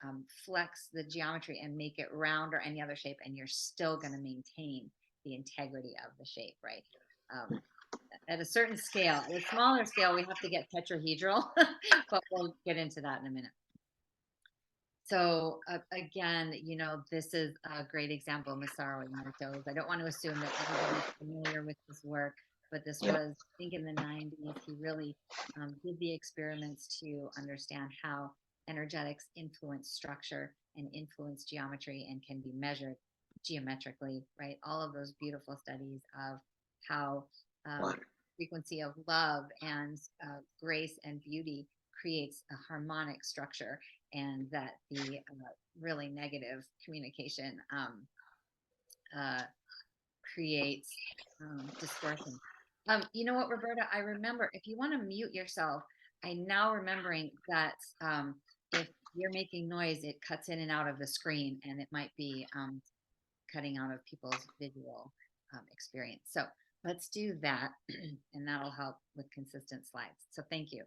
flex the geometry and make it round or any other shape, and you're still going to maintain the integrity of the shape, right? At a certain scale, at a smaller scale, we have to get tetrahedral, but we'll get into that in a minute. So again, this is a great example of Masaru Emoto's. I don't want to assume that everybody's familiar with this work, but this was, I think, in the 90s. He really did the experiments to understand how energetics influence structure and influence geometry and can be measured geometrically, right? All of those beautiful studies of how frequency of love and grace and beauty creates a harmonic structure, and that the really negative communication creates distortion. You know what, Roberta? I remember, if you want to mute yourself, I'm now remembering that if you're making noise, it cuts in and out of the screen, and it might be cutting out of people's visual experience. So let's do that, and that'll help with consistent slides. So thank you.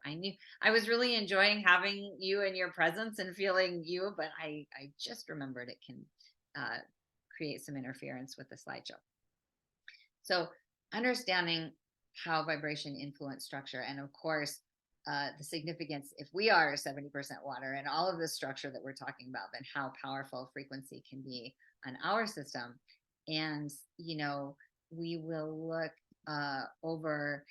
I was really enjoying having you and your presence and feeling you, but I just remembered it can create some interference with the slideshow. So understanding how vibration influence structure, and of course, the significance, if we are 70% water and all of this structure that we're talking about, then how powerful frequency can be on our system. And, we will look over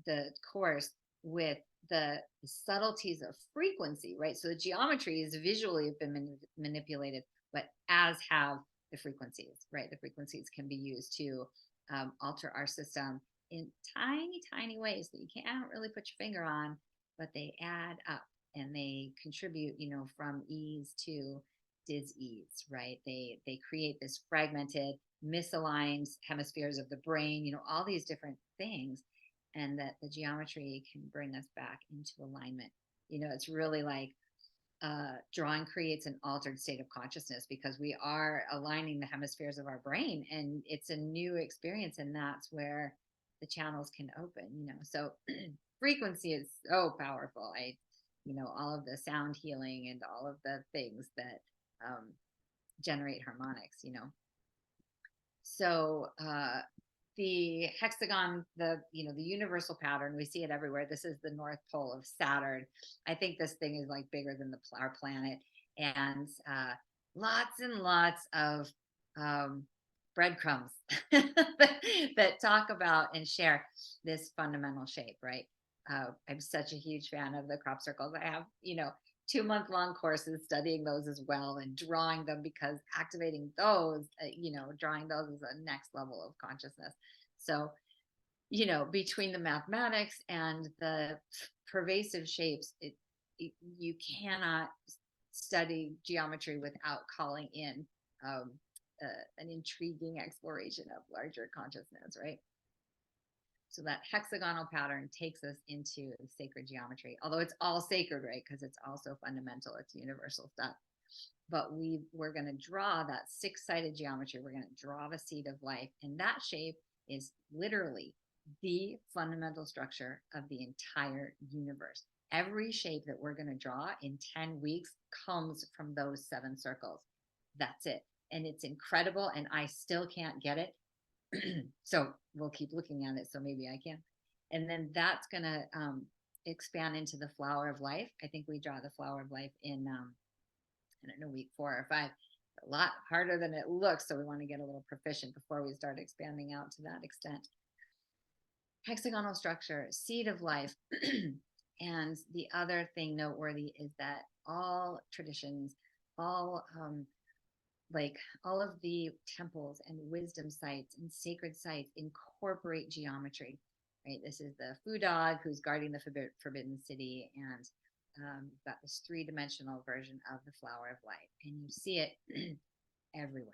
the course with the subtleties of frequency, right? So the geometries visually have been manipulated, but as have the frequencies, right? The frequencies can be used to alter our system in tiny, tiny ways that you can't really put your finger on, but they add up and they contribute, from ease to dis-ease, right? They create this fragmented, misaligned hemispheres of the brain, all these different things, and that the geometry can bring us back into alignment. It's really like drawing creates an altered state of consciousness because we are aligning the hemispheres of our brain, and it's a new experience, and that's where the channels can open. So frequency is so powerful. All of the sound healing and all of the things that generate harmonics. So the hexagon, the universal pattern, we see it everywhere. This is the North Pole of Saturn. I think this thing is like bigger than our planet, and lots and lots of breadcrumbs that talk about and share this fundamental shape, right? I'm such a huge fan of the crop circles. I have 2-month-long courses studying those as well, and drawing them, because activating those, drawing those is a next level of consciousness. So, between the mathematics and the pervasive shapes, you cannot study geometry without calling in an intriguing exploration of larger consciousness, right? So that hexagonal pattern takes us into sacred geometry, although it's all sacred, right? Because it's also fundamental, it's universal stuff. But we're going to draw that six-sided geometry. We're going to draw the seed of life, and that shape is literally the fundamental structure of the entire universe. Every shape that we're going to draw in 10 weeks comes from those 7 circles. That's it. And it's incredible, and I still can't get it. So we'll keep looking at it, so maybe I can. And then that's going to expand into the flower of life. I think we draw the flower of life in I don't know, week 4 or 5. A lot harder than it looks, so we want to get a little proficient before we start expanding out to that extent. Hexagonal structure, seed of life. And the other thing noteworthy is that all traditions, all all of the temples and wisdom sites and sacred sites incorporate geometry, right? This is the Fu dog who's guarding the forbidden city, and you've got this 3-dimensional version of the flower of life, and you see it everywhere.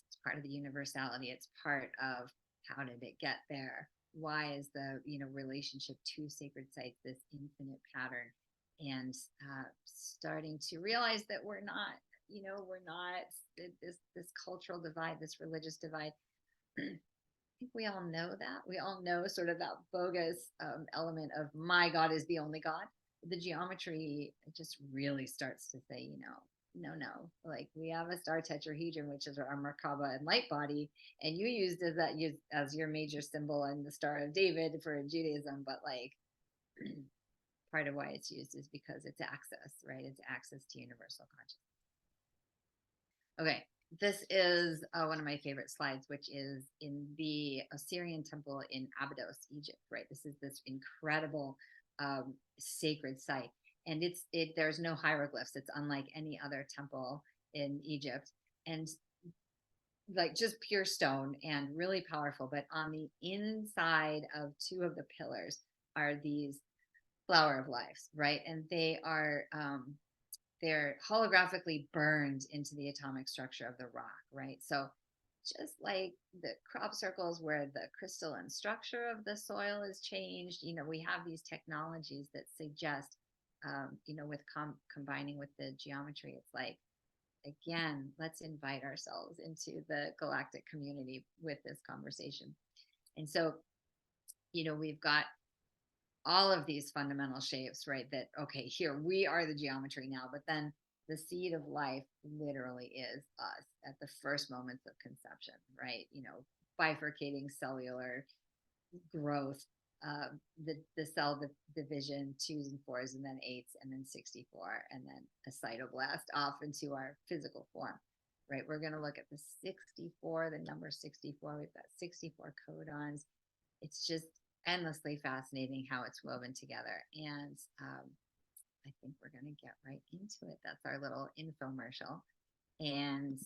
It's part of the universality. It's part of how did it get there? Why is the relationship to sacred sites this infinite pattern? And starting to realize that we're not this cultural divide, this religious divide. I think we all know that. We all know sort of that bogus element of my God is the only God. The geometry just really starts to say, no. Like, we have a star tetrahedron, which is our Merkaba and light body, and you used as your major symbol and the Star of David for Judaism, but like part of why it's used is because it's access, right? It's access to universal consciousness. Okay, this is one of my favorite slides, which is in the Assyrian temple in Abydos, Egypt, right? This is this incredible sacred site, and there's no hieroglyphs. It's unlike any other temple in Egypt, and like just pure stone and really powerful. But on the inside of 2 of the pillars are these flower of lives, right? And they're holographically burned into the atomic structure of the rock, right? So just like the crop circles where the crystalline structure of the soil is changed, we have these technologies that suggest, with combining with the geometry, it's like, again, let's invite ourselves into the galactic community with this conversation. And so, we've got all of these fundamental shapes, right? That, okay, here we are the geometry now, but then the seed of life literally is us at the first moments of conception, right? Bifurcating cellular growth, the cell division, 2s and 4s, and then 8s, and then 64, and then a cytoblast off into our physical form, right? We're going to look at the 64, the number 64. We've got 64 codons. It's just endlessly fascinating how it's woven together. And I think we're going to get right into it. That's our little infomercial. And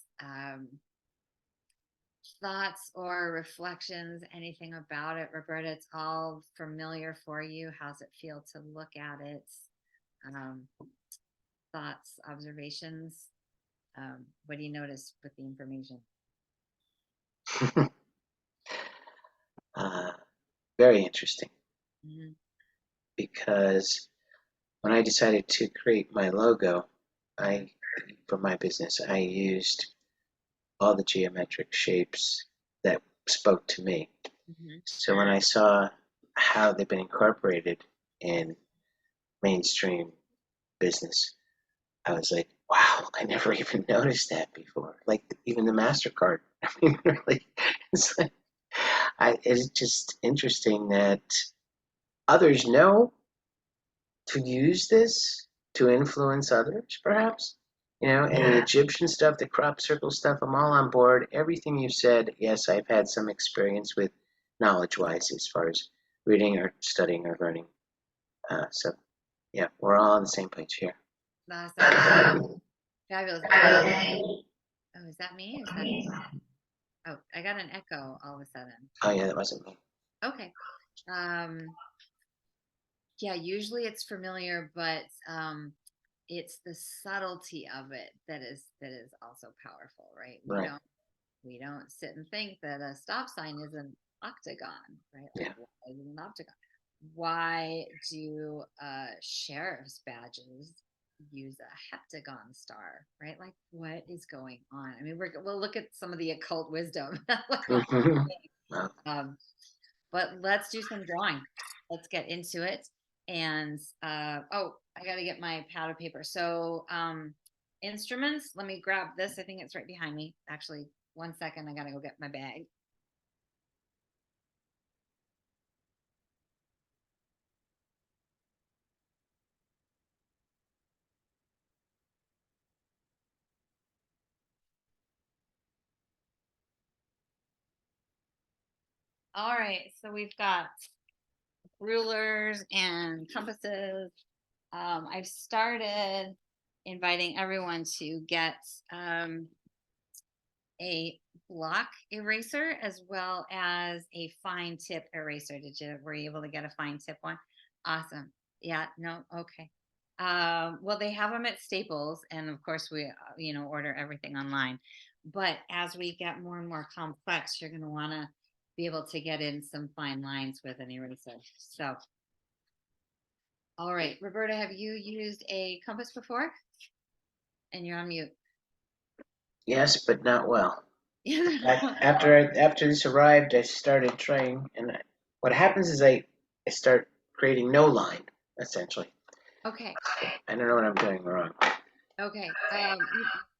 thoughts or reflections, anything about it, Roberta? It's all familiar for you. How's it feel to look at it? Thoughts, observations? What do you notice with the information? Very interesting. Mm-hmm. Because when I decided to create my logo, for my business, I used all the geometric shapes that spoke to me. Mm-hmm. So when I saw how they've been incorporated in mainstream business, I was like, wow, I never even noticed that before. Like, even the MasterCard. I mean, really, it's just interesting that others know to use this to influence others, perhaps. And the Egyptian stuff, the crop circle stuff, I'm all on board. Everything you said, yes, I've had some experience with knowledge-wise as far as reading or studying or learning. So, yeah, we're all on the same page here. Awesome. Fabulous. Oh, is that me? Oh, I got an echo all of a sudden. Oh, yeah, that wasn't me. Okay. Yeah, usually it's familiar, but it's the subtlety of it that is also powerful, right? Right. We don't sit and think that a stop sign is an octagon, right? Like, Yeah. why is it an octagon? Why do sheriff's badges use a heptagon star, right? Like, what is going on? I mean, we'll look at some of the occult wisdom. Wow. But let's do some drawing. Let's get into it. And oh, I got to get my pad of paper. So instruments, let me grab this. I think it's right behind me. Actually, 1 second. I got to go get my bag. All right. So we've got rulers and compasses. I've started inviting everyone to get a block eraser as well as a fine tip eraser. Were you able to get a fine tip one? Awesome. Yeah, no, okay. Well, they have them at Staples, and of course we, order everything online. But as we get more and more complex, you're going to want to be able to get in some fine lines with an eraser. So, all right, Roberta, have you used a compass before? And you're on mute. Yes, but not well. After this arrived, I started trying, and what happens is I start creating no line essentially. Okay. I don't know what I'm doing wrong. Okay.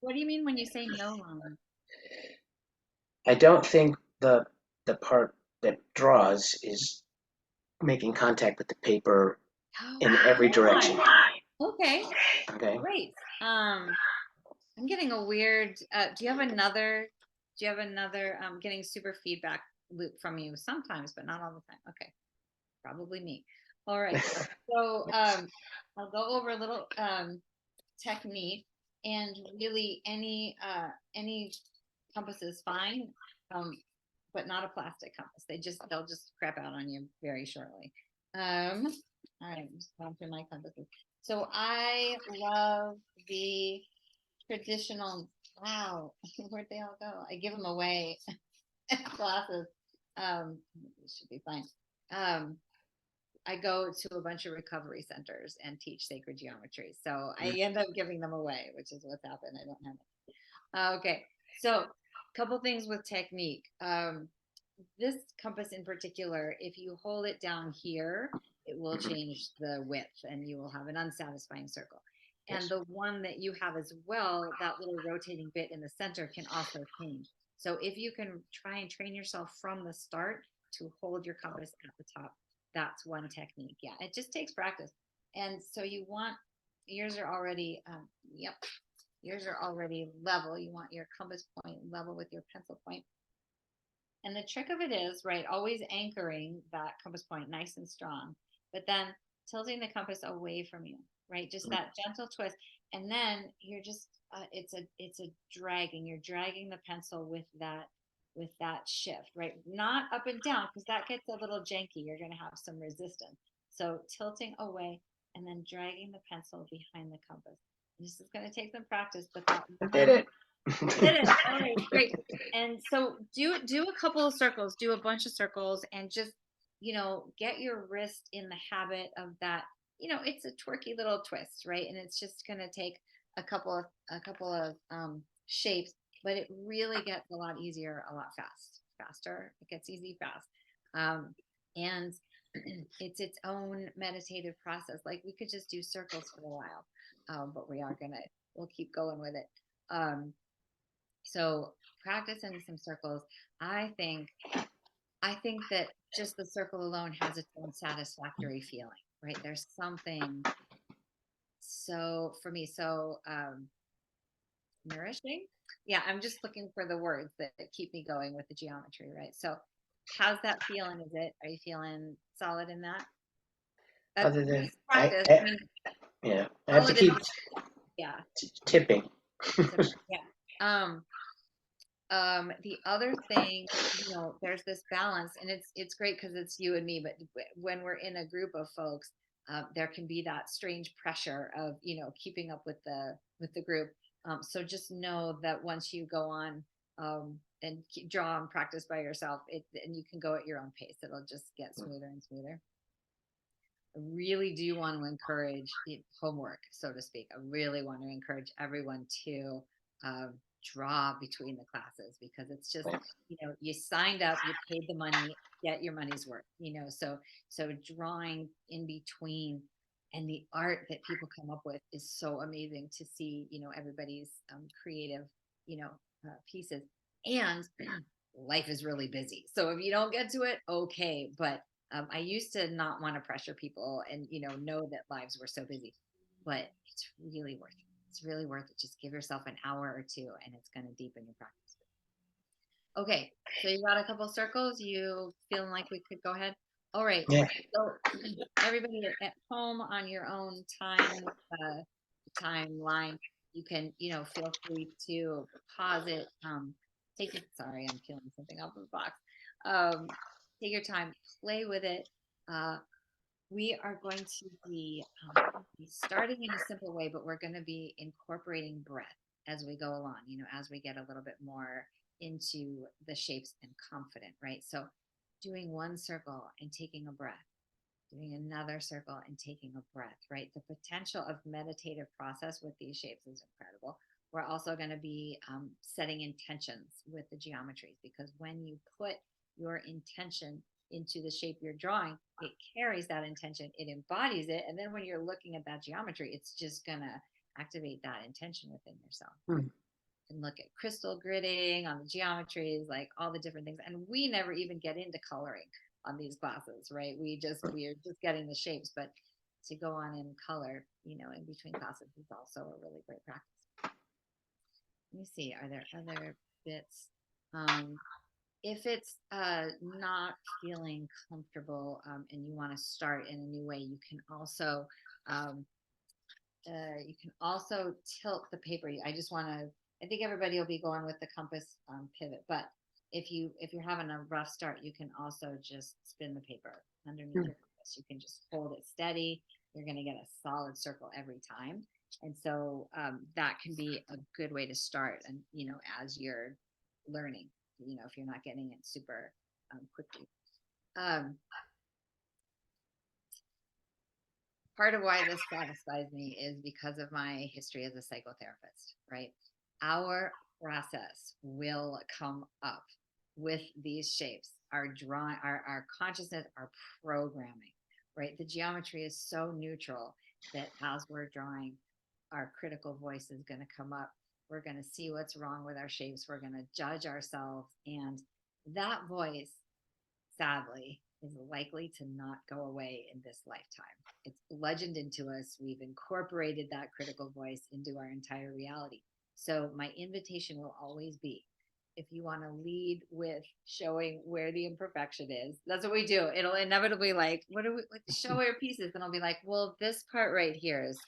What do you mean when you say no line? I don't think the part that draws is making contact with the paper in every direction. Okay. Okay. Great. I'm getting a weird. Do you have another? I'm getting super feedback loop from you sometimes, but not all the time. Okay. Probably me. All right. So I'll go over a little technique, and really any compass is fine, but not a plastic compass. They'll just crap out on you very shortly. All right, I'm just going through my compasses. So I love the traditional. Wow, where'd they all go? I give them away. Glasses. This should be fine. I go to a bunch of recovery centers and teach sacred geometry. So I end up giving them away, which is what's happened. I don't have it. Okay. So a couple things with technique. This compass in particular, if you hold it down here, it will change the width and you will have an unsatisfying circle. And the one that you have as well, that little rotating bit in the center can also change. So if you can try and train yourself from the start to hold your compass at the top, that's one technique. Yeah, it just takes practice. And so yours are already, yep, yours are already level. You want your compass point level with your pencil point. And the trick of it is, right, always anchoring that compass point nice and strong, but then tilting the compass away from you, right? Just that gentle twist. And then you're just, it's a dragging. You're dragging the pencil with that shift, right? Not up and down, because that gets a little janky. You're going to have some resistance. So tilting away and then dragging the pencil behind the compass. This is going to take some practice, but that I did it. did it. All right, great. And so do a couple of circles, do a bunch of circles, and just get your wrist in the habit of that. It's a twerky little twist, right? And it's just going to take a couple of shapes, but it really gets a lot easier, a lot faster. It gets easy fast, and it's its own meditative process. Like we could just do circles for a while, but we'll keep going with it. So practicing some circles, I think that just the circle alone has its own satisfactory feeling, right? There's something so for me so nourishing. Yeah, I'm just looking for the words that keep me going with the geometry, right? So how's that feeling? Are you feeling solid in that? Other than Practice. I mean, yeah, I have to keep yeah. tipping. Yeah. The other thing, there's this balance, and it's great because it's you and me, but when we're in a group of folks, there can be that strange pressure of, keeping up with the group. So just know that once you go on and draw and practice by yourself, and you can go at your own pace. It'll just get smoother and smoother. I really do want to encourage homework, so to speak. I really want to encourage everyone to draw between the classes, because it's just, you signed up, you paid the money, get your money's worth, so drawing in between, and the art that people come up with is so amazing to see, everybody's creative, pieces. And life is really busy. So if you don't get to it, okay. But I used to not want to pressure people and, know that lives were so busy, but it's really worth it. It's really worth it. Just give yourself an hour or two, and it's going to deepen your practice. Okay. So you got a couple circles. You feeling like we could go ahead? All right. Yeah. So everybody at home on your own timeline, you can, feel free to pause it. Sorry, I'm peeling something off of the box. Take your time, play with it. We are going to be starting in a simple way, but we're going to be incorporating breath as we go along, as we get a little bit more into the shapes and confident, right? So doing one circle and taking a breath, doing another circle and taking a breath, right? The potential of meditative process with these shapes is incredible. We're also going to be setting intentions with the geometries, because when you put your intention into the shape you're drawing, it carries that intention, it embodies it. And then when you're looking at that geometry, it's just going to activate that intention within yourself. And look at crystal gridding on the geometries, like all the different things. And we never even get into coloring on these classes, right? We are just getting the shapes, but to go on and color, in between classes is also a really great practice. Let me see, are there other bits? If it's not feeling comfortable and you want to start in a new way, you can also tilt the paper. I think everybody will be going with the compass pivot, but if you're having a rough start, you can also just spin the paper underneath your compass. You can just hold it steady. You're going to get a solid circle every time. And so that can be a good way to start. And, as you're learning, if you're not getting it super quickly. Part of why this satisfies me is because of my history as a psychotherapist, right? Our process will come up with these shapes, our drawing, our consciousness, our programming, right? The geometry is so neutral that as we're drawing, our critical voice is going to come up. We're going to see what's wrong with our shapes. We're going to judge ourselves. And that voice, sadly, is likely to not go away in this lifetime. It's bludgeoned into us. We've incorporated that critical voice into our entire reality. So my invitation will always be, if you want to lead with showing where the imperfection is, that's what we do. It'll inevitably show your pieces, and I'll be like, well, this part right here is,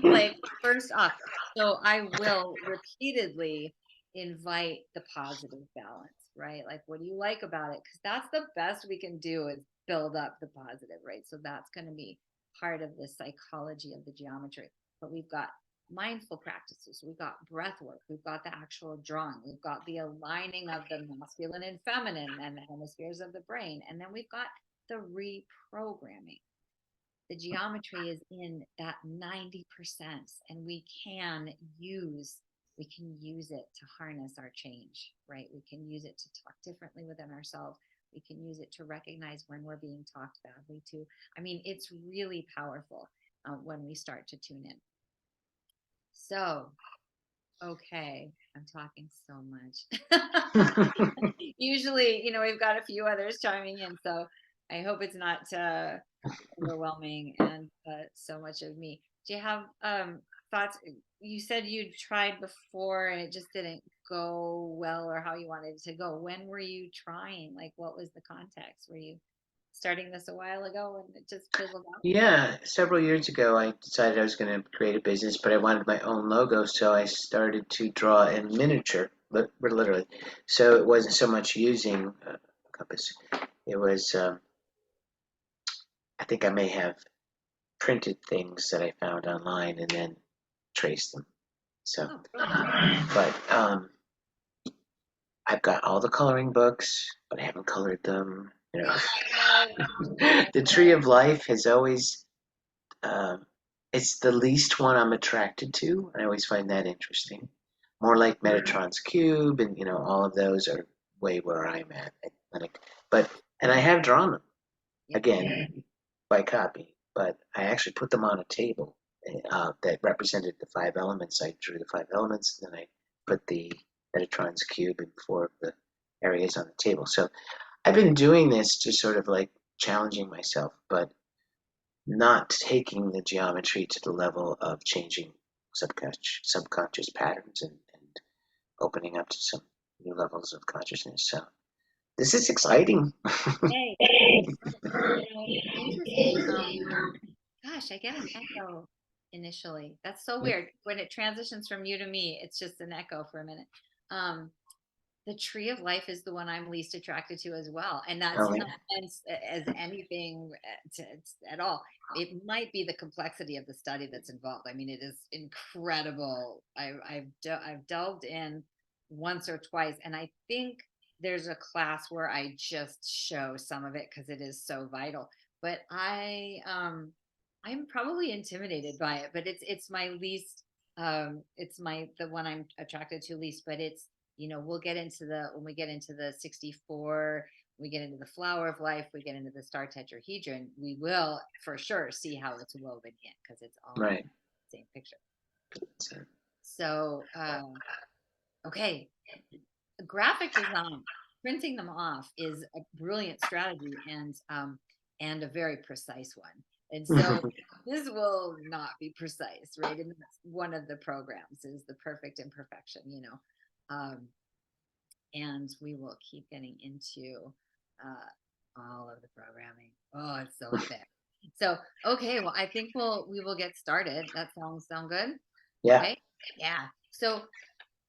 like first off. So I will repeatedly invite the positive balance, right? Like, what do you like about it? Because that's the best we can do, is build up the positive, right? So that's going to be part of the psychology of the geometry. But we've got mindful practices, we've got breath work, we've got the actual drawing, we've got the aligning of the masculine and feminine and the hemispheres of the brain, and then we've got the reprogramming. The geometry is in that 90%, and we can use it to harness our change, right? We can use it to talk differently within ourselves. We can use it to recognize when we're being talked badly to. I mean, it's really powerful when we start to tune in. So, okay, I'm talking so much. Usually, we've got a few others chiming in, so I hope it's not overwhelming and so much of me. Do you have thoughts? You said you tried before and it just didn't go well, or how you wanted it to go. When were you trying? Like, what was the context? Were you starting this a while ago and it just fizzled out? Yeah, several years ago, I decided I was going to create a business, but I wanted my own logo, so I started to draw in miniature, literally. So it wasn't so much using compass; it was I think I may have printed things that I found online and then traced them. So, Oh, brilliant. but I've got all the coloring books, but I haven't colored them. The Tree of Life has always, it's the least one I'm attracted to. I always find that interesting. More like Metatron's Cube, and all of those are way where I'm at. And I have drawn them again by copy, but I actually put them on a table that represented the 5 elements. I drew the 5 elements, and then I put the Metatron's Cube in 4 of the areas on the table. So I've been doing this just sort of like challenging myself, but not taking the geometry to the level of changing subconscious patterns and opening up to some new levels of consciousness. So this is exciting. Hey, it's interesting. Gosh, I get an echo initially. That's so weird. When it transitions from you to me, it's just an echo for a minute. Um, the Tree of Life is the one I'm least attracted to as well, and that's Oh, not meant as anything at all. It might be the complexity of the study that's involved. I mean, it is incredible. I've delved in once or twice, and I think there's a class where I just show some of it because it is so vital. But I'm probably intimidated by it. But it's my least it's my the one I'm attracted to least. But it's we'll get into when we get into the 64, we get into the flower of life, we get into the star tetrahedron, we will for sure see how it's woven in because it's all right. the same picture. So okay, graphic design, printing them off is a brilliant strategy and a very precise one. And so this will not be precise, right? And that's one of the programs is the perfect imperfection, and we will keep getting into all of the programming. Oh, it's so thick. So, okay, well, I think we will get started. That sound good? Yeah. Okay. Yeah. So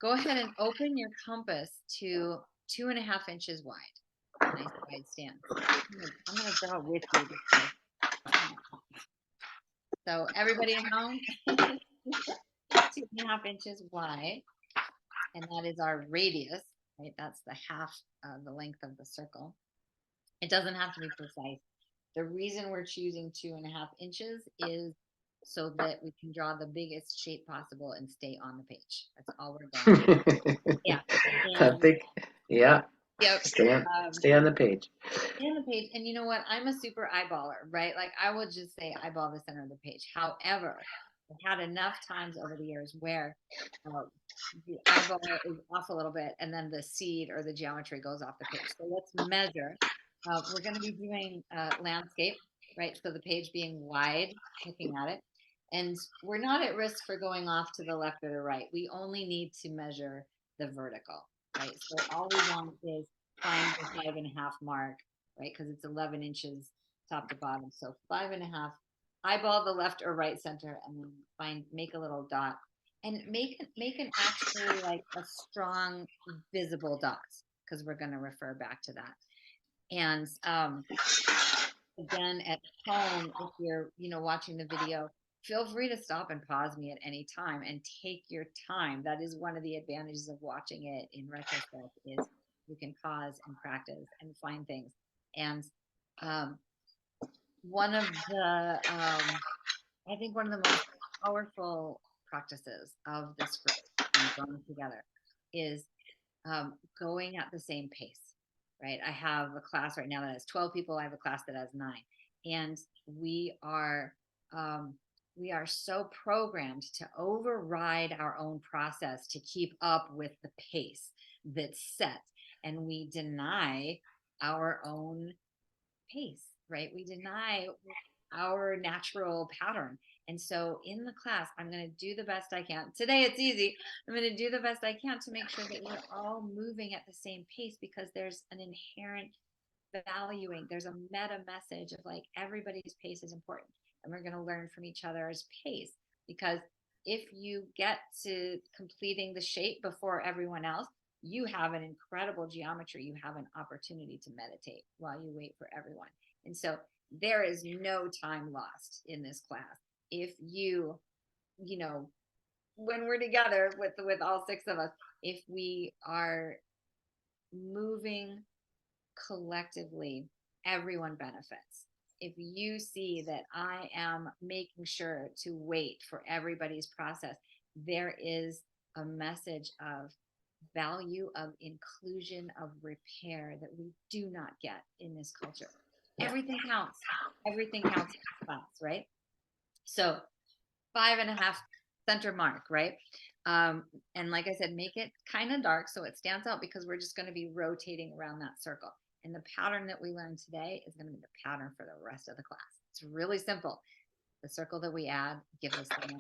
go ahead and open your compass to 2.5 inches wide. Nice wide stance. I'm gonna draw with you. So everybody at home, 2.5 inches wide, and that is our radius, right? That's the half the length of the circle. It doesn't have to be precise. The reason we're choosing 2.5 inches is so that we can draw the biggest shape possible and stay on the page. That's all we're going for. Yeah. I think, yeah. Yep. Stay on the page. Stay on the page. And you know what? I'm a super eyeballer, right? Like I would just say eyeball the center of the page. However, I've had enough times over the years where the eyeball is off a little bit and then the seed or the geometry goes off the page. So let's measure. We're going to be doing landscape, right? So the page being wide, looking at it. And we're not at risk for going off to the left or the right. We only need to measure the vertical, right? So all we want is find the 5.5 mark, right? Because it's 11 inches top to bottom. So 5.5, eyeball the left or right center, and then make a little dot and make an actually like a strong visible dot because we're going to refer back to that. And again, at home, if you're watching the video, feel free to stop and pause me at any time and take your time. That is one of the advantages of watching it in retrospect is you can pause and practice and find things. And one of the I think one of the most powerful practices of this group and growing together is going at the same pace, right? I have a class right now that has 12 people. I have a class that has 9, and we are so programmed to override our own process to keep up with the pace that's set, and we deny our own pace, right? We deny our natural pattern. And so in the class, I'm going to do the best I can. Today it's easy. I'm going to do the best I can to make sure that we're all moving at the same pace because there's an inherent valuing. There's a meta message of like everybody's pace is important. And we're going to learn from each other's pace because if you get to completing the shape before everyone else, you have an incredible geometry. You have an opportunity to meditate while you wait for everyone. And so there is no time lost in this class. If you know, when we're together with all 6 of us, if we are moving collectively, everyone benefits. If you see that I am making sure to wait for everybody's process, there is a message of value, of inclusion, of repair that we do not get in this culture. Yeah. Everything counts. Everything counts in class, right? So 5.5 center mark, right? And like I said, make it kind of dark so it stands out, because we're just going to be rotating around that circle. And the pattern that we learned today is going to be the pattern for the rest of the class. It's really simple. The circle that we add gives us the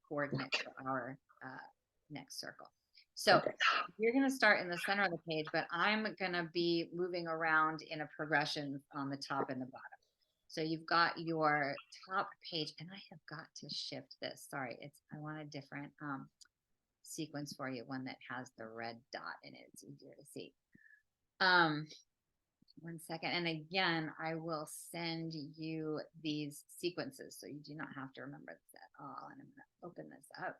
coordinate for our next circle. So you're going to start in the center of the page, but I'm going to be moving around in a progression on the top and the bottom. So you've got your top page, and I have got to shift this. Sorry, I want a different sequence for you, one that has the red dot in it. It's easier to see. 1 second. And again, I will send you these sequences so you do not have to remember this at all. And I'm going to open this up,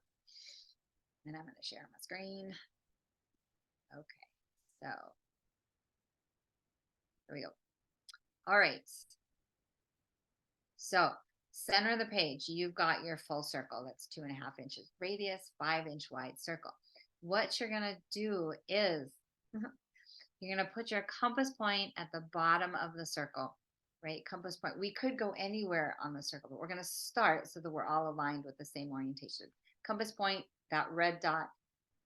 and I'm going to share my screen. Okay, so there we go. All right. So center of the page, you've got your full circle. That's 2.5 inches radius, 5-inch wide circle. What you're going to do is you're going to put your compass point at the bottom of the circle, right? Compass point. We could go anywhere on the circle, but we're going to start so that we're all aligned with the same orientation. Compass point, that red dot,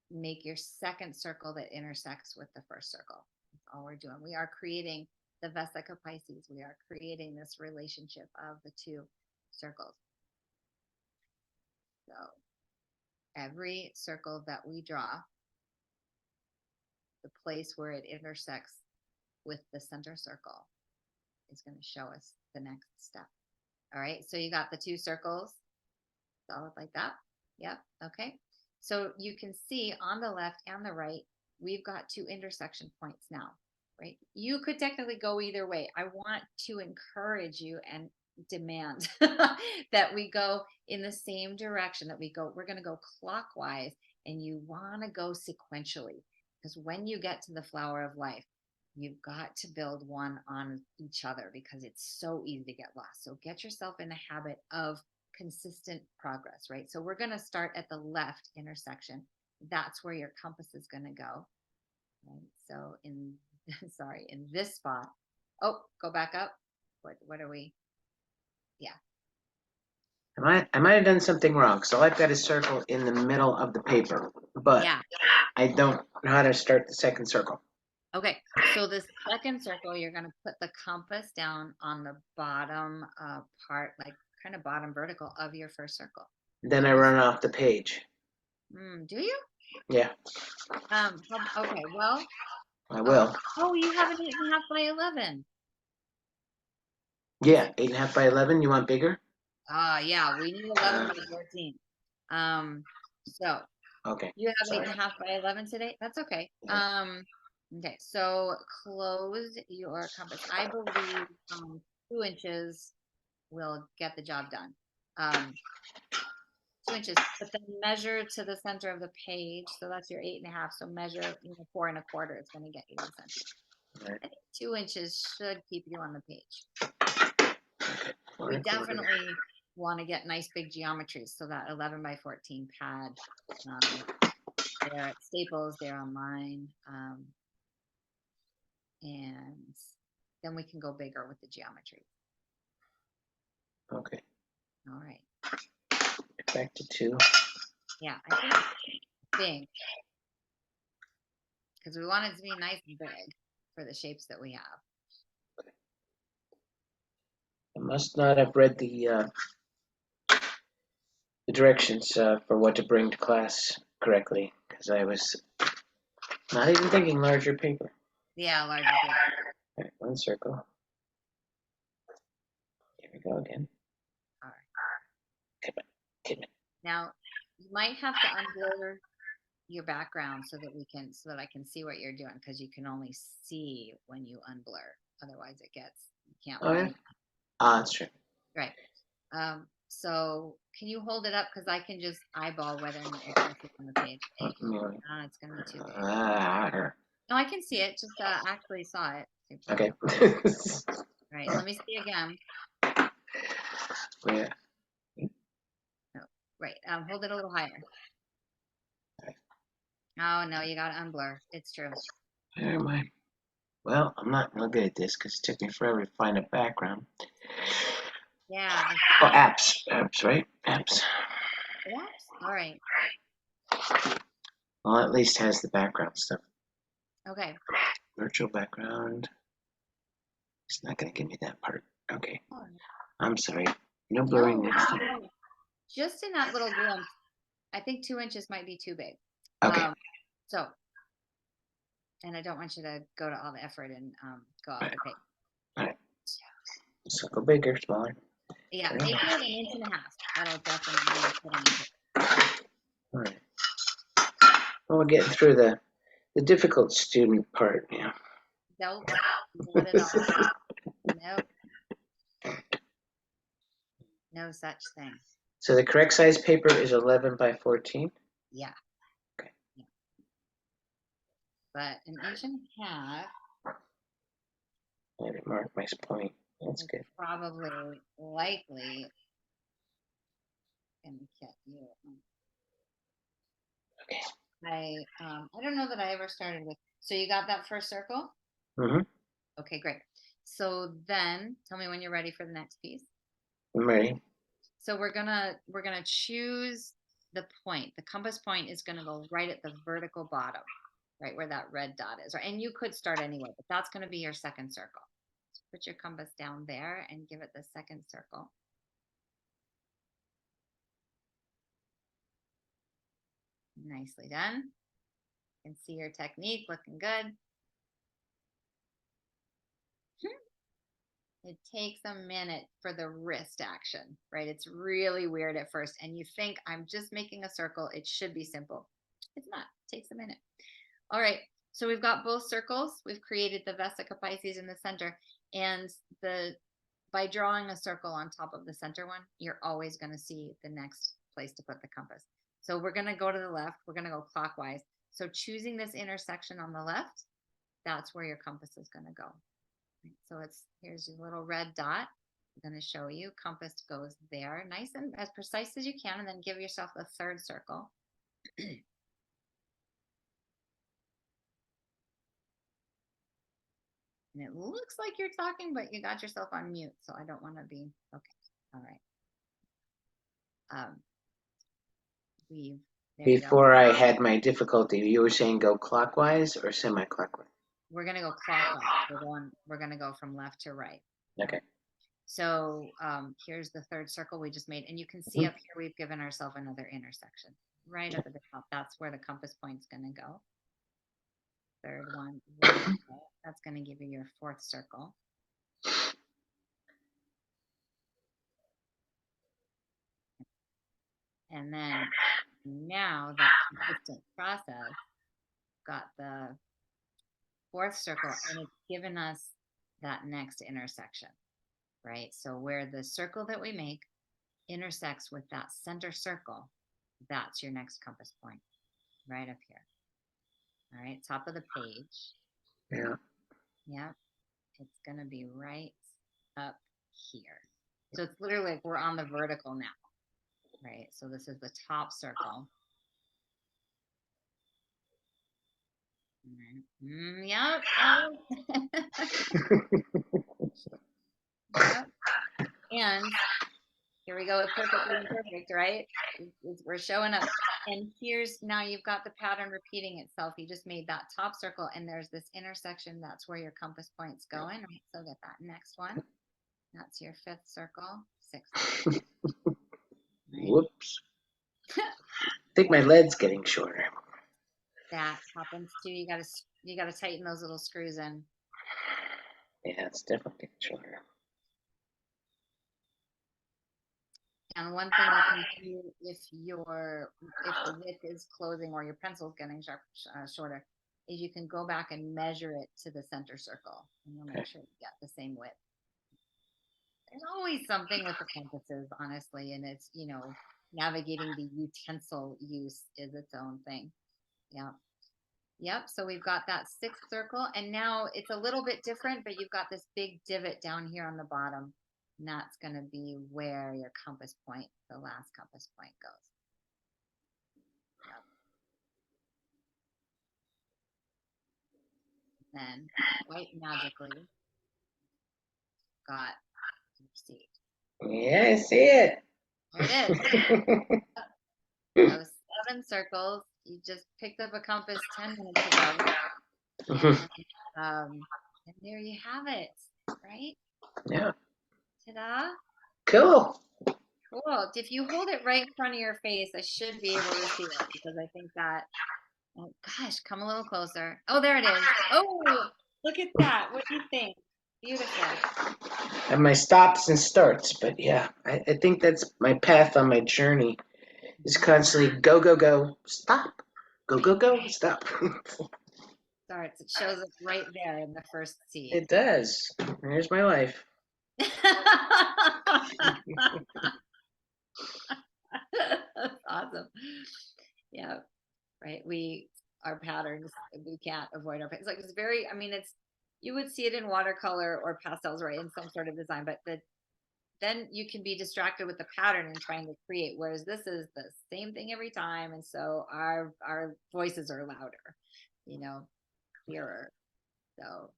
make your second circle that intersects with the first circle. That's all we're doing. We are creating the Vesica Pisces. We are creating this relationship of the 2 circles. So every circle that we draw, the place where it intersects with the center circle is going to show us the next step. All right, so you got the 2 circles, solid like that. Yep, okay. So you can see on the left and the right, we've got 2 intersection points now, right? You could technically go either way. I want to encourage you and demand that we go in the same direction, that we're going to go clockwise, and you want to go sequentially, because when you get to the flower of life, you've got to build one on each other, because it's so easy to get lost. So get yourself in the habit of consistent progress, right? So we're going to start at the left intersection. That's where your compass is going to go. Right? So in this spot. Oh, go back up. What are we? Yeah. I might have done something wrong. So I've got a circle in the middle of the paper, but yeah. I don't know how to start the second circle. Okay, so the second circle, you're going to put the compass down on the bottom part, like kind of bottom vertical of your first circle. Then I run off the page. Do you? Yeah. Okay, well. I will. Oh, you have an 8.5 by 11. Yeah, 8.5 by 11. You want bigger? Yeah, we need 11 by 14. So. Okay. You have 8.5 by 11 today? That's okay. Yeah. Okay, so close your compass. I believe 2 inches will get the job done. 2 inches, but then measure to the center of the page. So that's your 8.5. So measure 4.25. It's going to get you to the center. Right. I think 2 inches should keep you on the page. We definitely want to get nice big geometries. So that 11 by 14 pad. They're at Staples, they're online, and then we can go bigger with the geometry. Okay. All right. Back to 2. Yeah, I think big, because we want it to be nice and big for the shapes that we have. Okay. I must not have read the directions for what to bring to class correctly, because I was not even thinking larger paper. Yeah, larger paper. All right, 1 circle. Here we go again. All right. Come on. Now, you might have to unblur your background so that I can see what you're doing, because you can only see when you unblur. Otherwise you can't Oh, yeah? find. That's true. Right. So can you hold it up, because I can just eyeball whether or not you're going to fit on the page. It's going to be too big. No, I can see it. Just actually saw it. Okay. Right. Let me see again. Yeah. No. Right. Hold it a little higher. Oh no, you got to unblur. It's true. Where am I? Well, I'm not real good at this because it took me forever to find a background. Yeah. Oh, apps, right? Apps. All right. Well, at least has the background stuff. Okay. Virtual background. It's not going to give me that part. Okay. Oh, I'm sorry. No blurring next time. just in that little glimpse, I think 2 inches might be too big. Okay. And I don't want you to go to all the effort and go off the page. All right. So go bigger, smaller. Yeah, make it 1.5 inches. That'll definitely put on the page. All right. Well, we're getting through the difficult student part. Yeah. Nope. Not at all. Nope. No such thing. So the correct size paper is 11 by 14? Yeah. Okay. Yeah. But 1.5 inches. I didn't mark my point. That's good. Probably likely gonna get you. Okay. I don't know that I ever started with. So you got that first circle? Mm-hmm. Okay, great. So then tell me when you're ready for the next piece. I'm ready. So we're gonna choose the point. The compass point is gonna go right at the vertical bottom, right where that red dot is. Right, and you could start anywhere, but that's gonna be your second circle. So put your compass down there and give it the second circle. Nicely done. You can see your technique looking good. It takes a minute for the wrist action, right? It's really weird at first. And you think, I'm just making a circle. It should be simple. It's not. It takes a minute. All right. So we've got both circles. We've created the Vesica Pisces in the center. And by drawing a circle on top of the center one, you're always going to see the next place to put the compass. So we're going to go to the left. We're going to go clockwise. So choosing this intersection on the left, that's where your compass is going to go. So here's your little red dot. I'm going to show you. Compass goes there, nice and as precise as you can, and then give yourself the third circle. And it looks like you're talking, but you got yourself on mute, so I don't want to be okay. All right. Before I had my difficulty, you were saying go clockwise or semi-clockwise? We're going to go clockwise. We're going to go from left to right. Okay. So here's the third circle we just made. And you can see up here, we've given ourselves another intersection right up at the top. That's where the compass point's going to go. Third one. That's going to give you your fourth circle. And then now that consistent process got the fourth circle, and it's given us that next intersection, right? So where the circle that we make intersects with that center circle, that's your next compass point right up here. All right, top of the page. Yeah. Yep. It's going to be right up here. So it's literally like we're on the vertical now, right? So this is the top circle. Yep. Yep. And here we go with perfectly imperfect, right? We're showing up. And here's, now you've got the pattern repeating itself. You just made that top circle, and there's this intersection. That's where your compass point's going, right? So get that next one. That's your fifth circle, sixth circle. Right? Whoops. I think my lead's getting shorter. That happens too. You gotta tighten those little screws in. Yeah, it's definitely getting shorter. And one thing you can do if the width is closing or your pencil's getting shorter, is you can go back and measure it to the center circle, and you'll make sure you get the same width. There's always something with the compasses, honestly, and it's, navigating the utensil use is its own thing. Yeah. Yep. So we've got that sixth circle, and now it's a little bit different, but you've got this big divot down here on the bottom, and that's going to be where your compass point, the last compass point, goes. Yep. Then, quite magically, got your seed. Yeah, I see it. There it is. Those 7 circles. You just picked up a compass 10 minutes ago. And there you have it, right? Yeah. Ta-da. Cool. Cool. If you hold it right in front of your face, I should be able to see it, because I think that, oh gosh, come a little closer. Oh, there it is. Oh, look at that. What do you think? Beautiful. And my stops and starts, but yeah, I think that's my path on my journey is constantly go, go, go, stop. Go, go, go, stop. Starts. It shows up right there in the first seed. It does. Here's my life. That's awesome. Yeah. Right. Our patterns, we can't avoid our patterns. Like, it's very, you would see it in watercolor or pastels, right, in some sort of design, but then you can be distracted with the pattern and trying to create, whereas this is the same thing every time. And so our voices are louder, clearer. So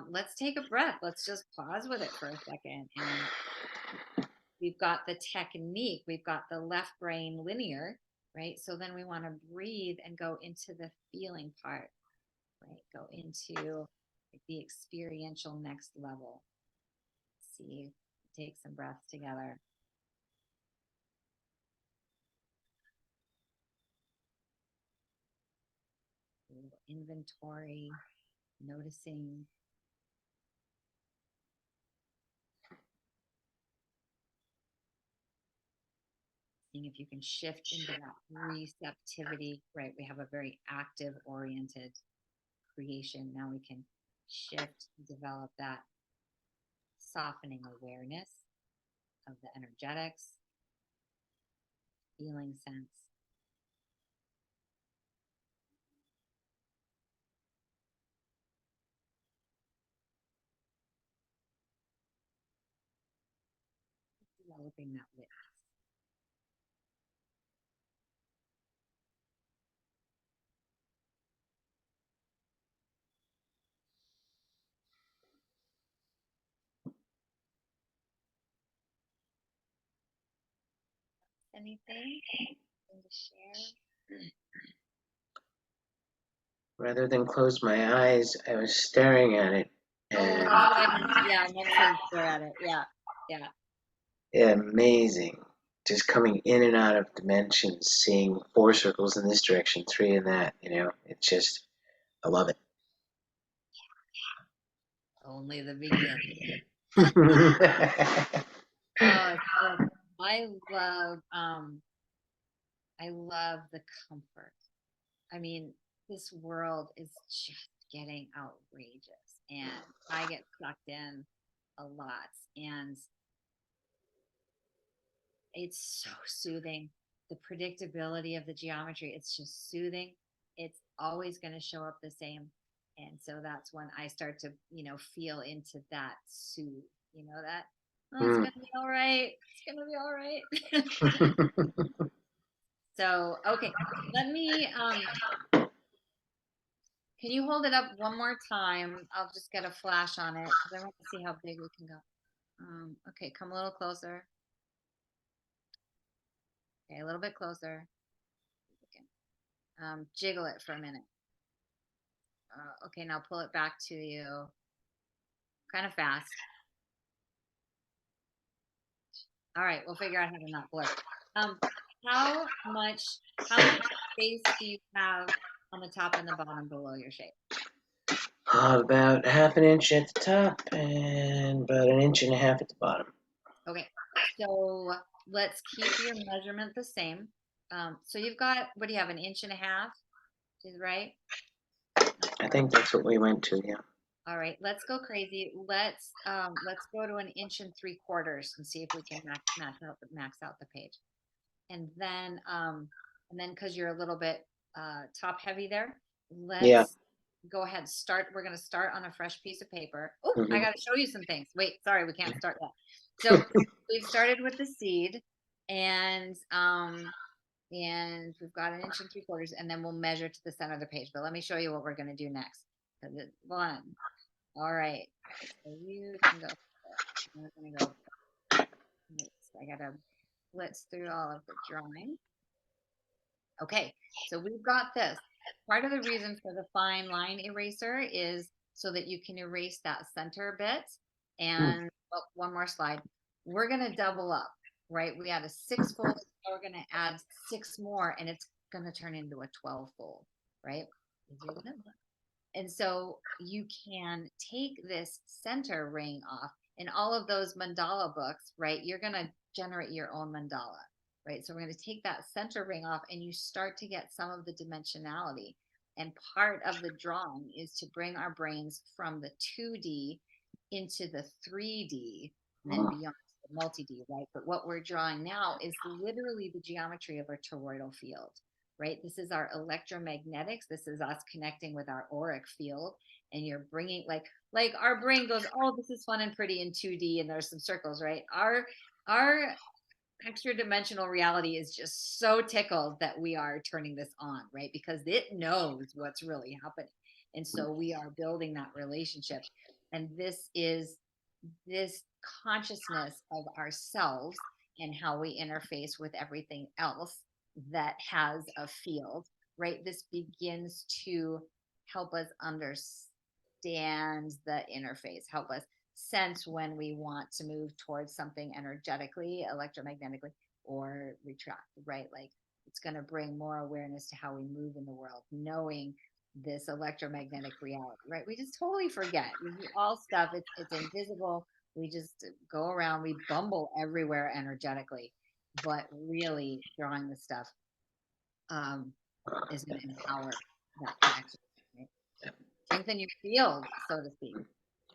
let's take a breath. Let's just pause with it for a second. And we've got the technique, we've got the left brain linear, right? So then we want to breathe and go into the feeling part, right? Go into the experiential next level. See, take some breaths together. Inventory, noticing. Seeing if you can shift into that receptivity, right? We have a very active oriented creation. Now we can shift, develop that softening awareness of the energetics, feeling sense. Developing that witness. Anything to share? Rather than close my eyes, I was staring at it. Oh, that's what I meant. Yeah, I meant to stare at it. Yeah, yeah. Yeah, amazing. Just coming in and out of dimensions, seeing 4 circles in this direction, 3 in that, it's just, I love it. Only the beginning. I love the comfort. This world is just getting outrageous, and I get sucked in a lot, and it's so soothing. The predictability of the geometry, it's just soothing. It's always going to show up the same. And so that's when I start to, feel into that soothe, that, oh, it's going to be all right. It's going to be all right. So, okay, let me, can you hold it up one more time? I'll just get a flash on it, because I want to see how big we can go. Okay, come a little closer. Okay, a little bit closer. Jiggle it for a minute. Okay, now pull it back to you kind of fast. All right, we'll figure out how to not blur. How much space do you have on the top and the bottom below your shape? About half an inch at the top and about 1.5 inches at the bottom. Okay, so let's keep your measurement the same. So you've got, what do you have, 1.5 inches, is right? I think that's what we went to, yeah. All right, let's go crazy. Let's go to 1 3/4 inches and see if we can max out the page. And then because you're a little bit top heavy there, Yeah. let's go ahead, start. We're going to start on a fresh piece of paper. Oh, I Mhm. got to show you some things. Wait, sorry, we can't start yet. So we've started with the seed, and we've got 1 3/4 inches, and then we'll measure to the center of the page. But let me show you what we're going to do next. 'Cause it's fun. All right, so you can go. We're going to go. I got to blitz through all of the drawing. Okay, so we've got this. Part of the reason for the fine line eraser is so that you can erase that center bit. And one more slide. We're going to double up, right? We had a 6-fold. We're going to add 6 more, and it's going to turn into a 12-fold, right? And so you can take this center ring off. In all of those mandala books, right, you're going to generate your own mandala, right? So we're going to take that center ring off, and you start to get some of the dimensionality. And part of the drawing is to bring our brains from the 2D into the 3D and beyond the multi-D, right? But what we're drawing now is literally the geometry of a toroidal field, right? This is our electromagnetics. This is us connecting with our auric field. And you're bringing like our brain goes, oh, this is fun and pretty in 2D, and there's some circles, right? Our extra dimensional reality is just so tickled that we are turning this on, right? Because it knows what's really happening. And so we are building that relationship. And this is this consciousness of ourselves and how we interface with everything else that has a field, right? This begins to help us understand the interface, help us sense when we want to move towards something energetically, electromagnetically, or retract, right? Like it's going to bring more awareness to how we move in the world, knowing this electromagnetic reality, right? We just totally forget. We do all stuff, it's invisible. We just go around, we bumble everywhere energetically, but really drawing the stuff is going to empower that connection, right? Strengthen your field, so to speak.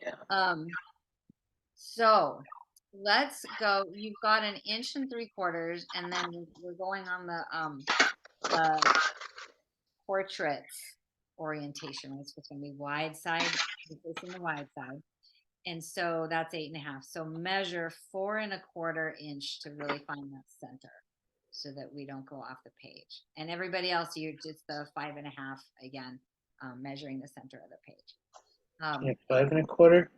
Yeah. So let's go. You've got 1 3/4 inches, and then we're going on the portrait orientation. It's going to be wide side, facing the wide side. And so that's 8.5. So measure 4 1/4 inch to really find that center so that we don't go off the page. And everybody else, you're just the 5.5 again, measuring the center of the page. Yeah, 5 1/4.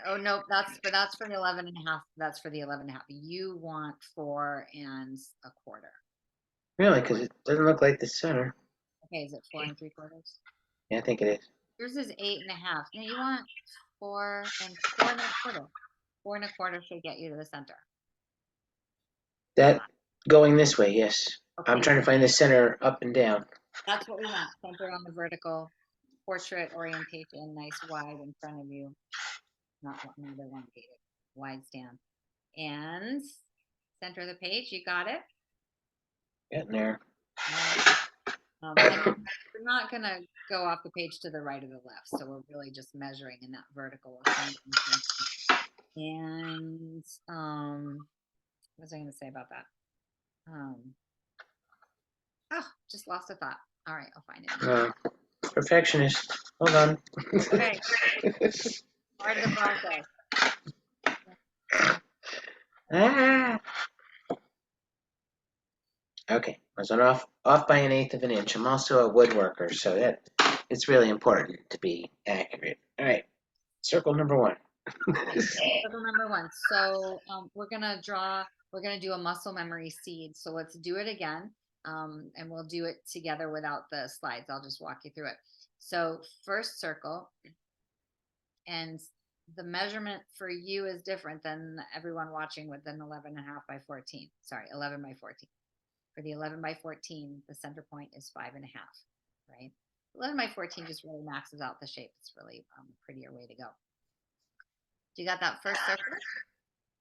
Oh no, that's for the 11.5. That's for the 11.5. You want 4 1/4. Really? Because it doesn't look like the center. Okay, is it 4 3/4? Yeah, I think it is. Yours is 8.5. No, you want 4 1/4. 4 1/4 should get you to the center. That going this way, yes. Okay. I'm trying to find the center up and down. That's what we want. Center on the vertical, portrait orientation, nice wide in front of you, not elongated, wide stand. And center of the page, you got it? Getting there. And we're not going to go off the page to the right or the left, so we're really just measuring in that vertical. And what was I going to say about that? Just lost a thought. All right, I'll find it. Perfectionist. Hold on. Okay. Part of the process. Okay, I was off by 1/8 of an inch. I'm also a woodworker, so that it's really important to be accurate. All right, circle number 1. Circle number 1. So we're gonna do a muscle memory seed. So let's do it again, and we'll do it together without the slides. I'll just walk you through it. So first circle, and the measurement for you is different than everyone watching with an 11.5 by 14. Sorry, 11 by 14. For the 11 by 14, the center point is 5.5, right? 11 by 14 just really maxes out the shape. It's really a prettier way to go. You got that first circle?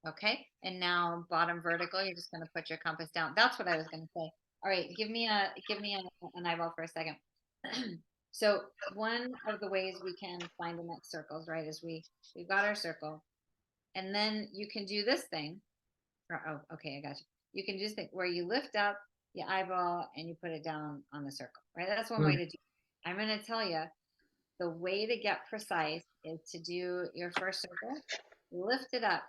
Okay, and now bottom vertical, you're just going to put your compass down. That's what I was going to say. All right, give me an eyeball for a second. So one of the ways we can find the next circles, right, is we've got our circle, and then you can do this thing. Oh, okay, I got you. You can just think where you lift up the eyeball and you put it down on the circle, right? That's one way to do it. I'm going to tell you the way to get precise is to do your first circle, lift it up.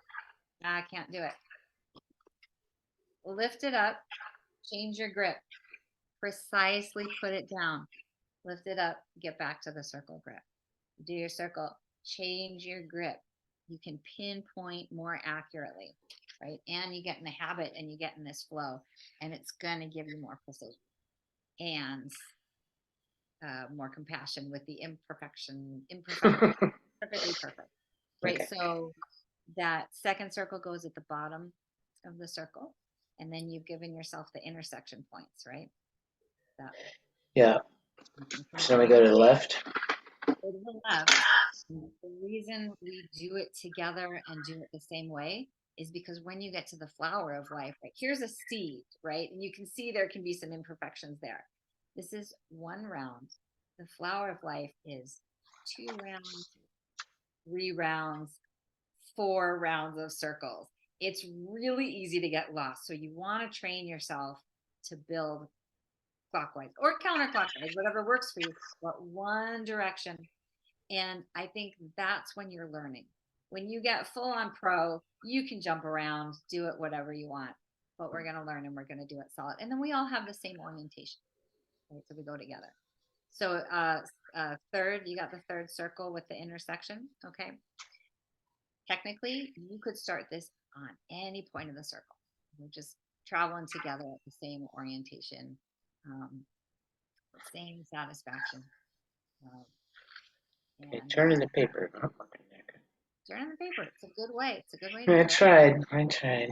I can't do it. Lift it up, change your grip, precisely put it down, lift it up, get back to the circle grip. Do your circle, change your grip. You can pinpoint more accurately, right? And you get in the habit and you get in this flow, and it's going to give you more precision and more compassion with the perfectly perfect, right? Okay. So that second circle goes at the bottom of the circle, and then you've given yourself the intersection points, right? That Yeah. So we go to the left. go to the left. The reason we do it together and do it the same way is because when you get to the flower of life, right, here's a seed, right? And you can see there can be some imperfections there. This is one round. The flower of life is 2 rounds, 3 rounds, 4 rounds of circles. It's really easy to get lost. So you want to train yourself to build clockwise or counterclockwise, whatever works for you, but one direction. And I think that's when you're learning. When you get full on pro, you can jump around, do it whatever you want. But we're going to learn and we're going to do it solid. And then we all have the same orientation, right? So we go together. So third, you got the third circle with the intersection. Okay. Technically, you could start this on any point of the circle. We're just traveling together at the same orientation, same satisfaction. Okay, turn in the paper. Oh, turn in the paper. It's a good way. It's a good way I to do it. tried.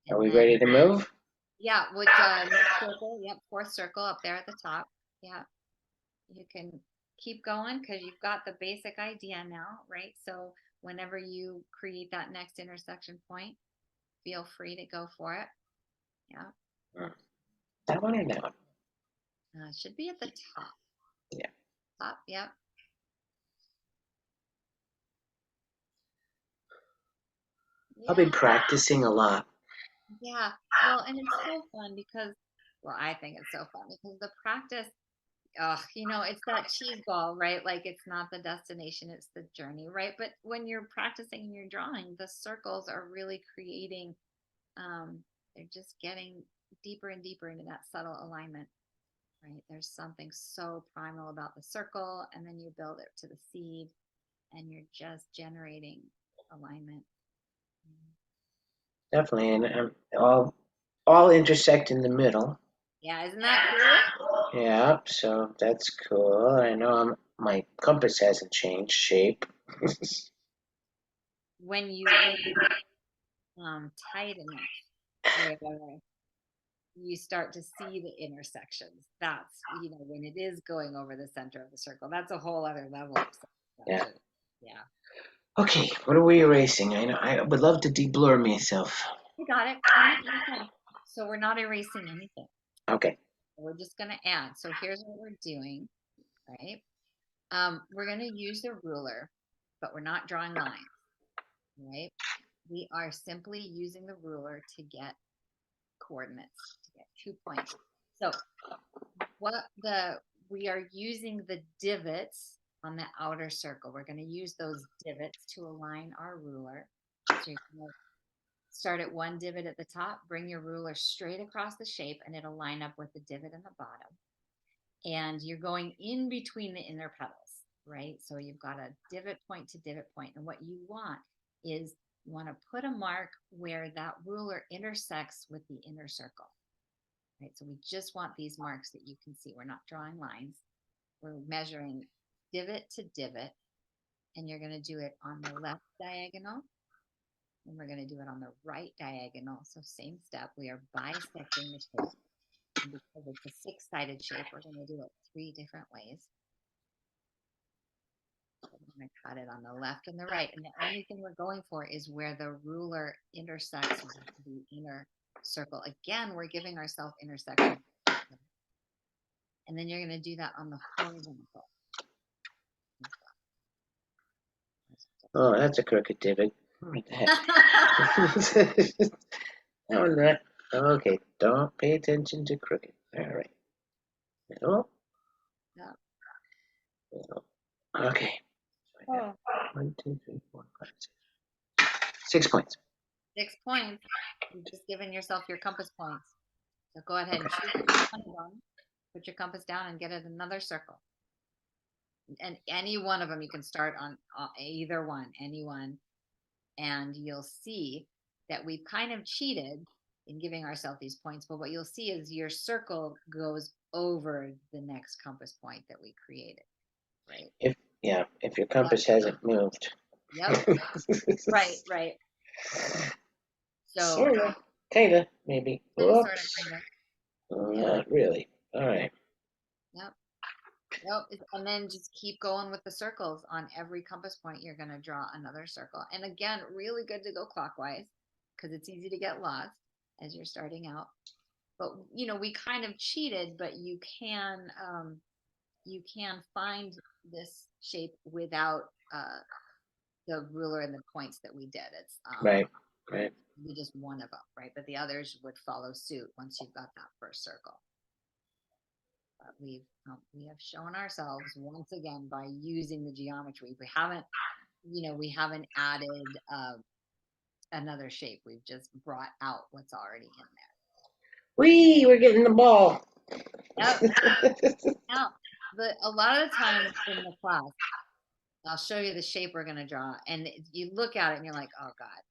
Are we ready to move? Yeah, with next circle. Yep, fourth circle up there at the top. Yeah, you can keep going because you've got the basic idea now, right? So whenever you create that next intersection point, feel free to go for it. Yeah. That one or that one? It should be at the top. Yeah. Top, yep. I'll be practicing a lot. Yeah. Well, and it's so fun because, well, I think it's so fun because the practice, it's that cheese ball, right? Like it's not the destination, it's the journey, right? But when you're practicing and you're drawing, the circles are really creating, they're just getting deeper and deeper into that subtle alignment, right? There's something so primal about the circle, and then you build it to the seed, and you're just generating alignment. Definitely, and all intersect in the middle. Yeah, isn't that cool? Yeah, so that's cool. I know my compass hasn't changed shape. When you tight enough where you start to see the intersections, that's when it is going over the center of the circle, that's a whole other level of Yeah. Yeah. Okay, what are we erasing? I know I would love to de-blur myself. You got it. So we're not erasing anything. Okay. We're just going to add. So here's what we're doing, right? We're going to use the ruler, but we're not drawing lines, right? We are simply using the ruler to get coordinates, to get 2 points. So we are using the divots on the outer circle. We're going to use those divots to align our ruler. So you're going to start at one divot at the top, bring your ruler straight across the shape, and it'll line up with the divot in the bottom. And you're going in between the inner petals, right? So you've got a divot point to divot point. And what you want is you want to put a mark where that ruler intersects with the inner circle, right? So we just want these marks that you can see. We're not drawing lines. We're measuring divot to divot, and you're going to do it on the left diagonal, and we're going to do it on the right diagonal. So same step, we are bisecting the shape. And because it's a 6-sided shape, we're going to do it 3 different ways. going to cut it on the left and the right. And the only thing we're going for is where the ruler intersects with the inner circle. Again, we're giving ourselves intersection. And then you're going to do that on the horizontal. Oh, that's a crooked divot. What the heck? That was not. Okay, don't pay attention to crooked. All right. Middle. Yeah. Middle. Okay. Oh. 1, 2, 3, 4, 5, 6. 6 points. 6 points. You've just given yourself your compass points. So go ahead and choose one. Put your compass down and get it another circle. And any one of them, you can start on either one, any one. And you'll see that we've kind of cheated in giving ourselves these points. But what you'll see is your circle goes over the next compass point that we created. Right. If your compass hasn't moved. Yep. Right. So sort of, kinda, maybe. sort of, kind of. Not really. All right. Yep. And then just keep going with the circles. On every compass point, you're going to draw another circle. And again, really good to go clockwise because it's easy to get lost as you're starting out. But we kind of cheated, but you can find this shape without the ruler and the points that we did. It's right. Just one of them, right? But the others would follow suit once you've got that first circle. But we have shown ourselves once again by using the geometry. We haven't added another shape. We've just brought out what's already in there. We're getting the ball. Yep. Now, a lot of the time in the class, I'll show you the shape we're going to draw, and you look at it and you're like, oh God.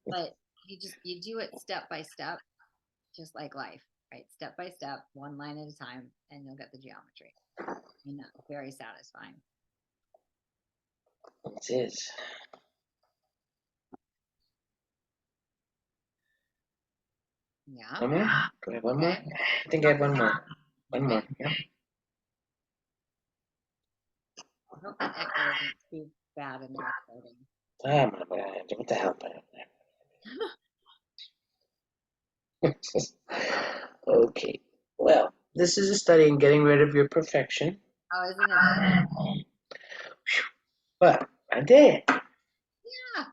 But you do it step by step, just like life, right? Step by step, one line at a time, and you'll get the geometry. And that's very satisfying. It is. Yeah. One more? Do I have one more? I think I have one more. One more. Yeah. I hope that echo isn't too bad in the recording. What the hell? Okay. Well, this is a study in getting rid of your perfection. Oh, isn't it? But I did. Yeah.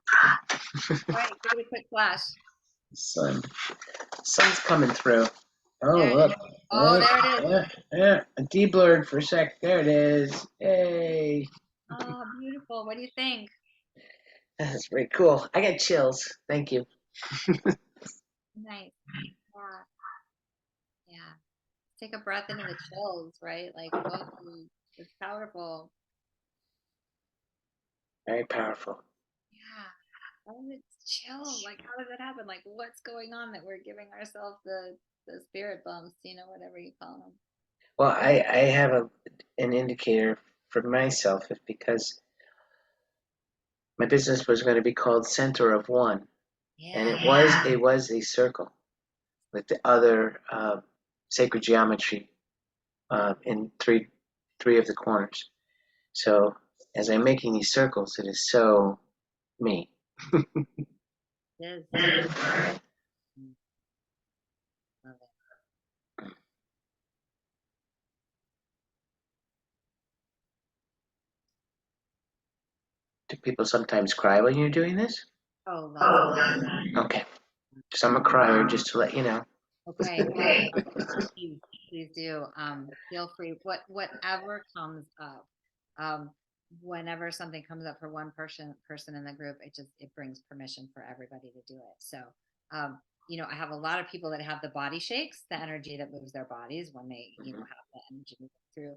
All right, give it a quick flash. Sun's coming through. Oh, look. There it is. Yeah. A de-blurred for a sec. There it is. Yay. Oh, beautiful. What do you think? That's pretty cool. I got chills. Thank you. Nice. Yeah. Take a breath into the chills, right? Like, whoa, it's powerful. Very powerful. Yeah. Oh, it's chill. Like, how does it happen? Like, what's going on that we're giving ourselves the spirit bumps, whatever you call them? Well, I have an indicator for myself because my business was going to be called Center of One. Yeah. And it was a circle with the other sacred geometry in three of the corners. So as I'm making these circles, it is so me. It is. Love it. Do people sometimes cry when you're doing this? Oh, lots of Okay. Because I'm a crier, just to let you know. Okay. Please do. Feel free. Whatever comes up, whenever something comes up for one person in the group, it brings permission for everybody to do it. So, I have a lot of people that have the body shakes, the energy that moves their bodies when they, have the energy moving through.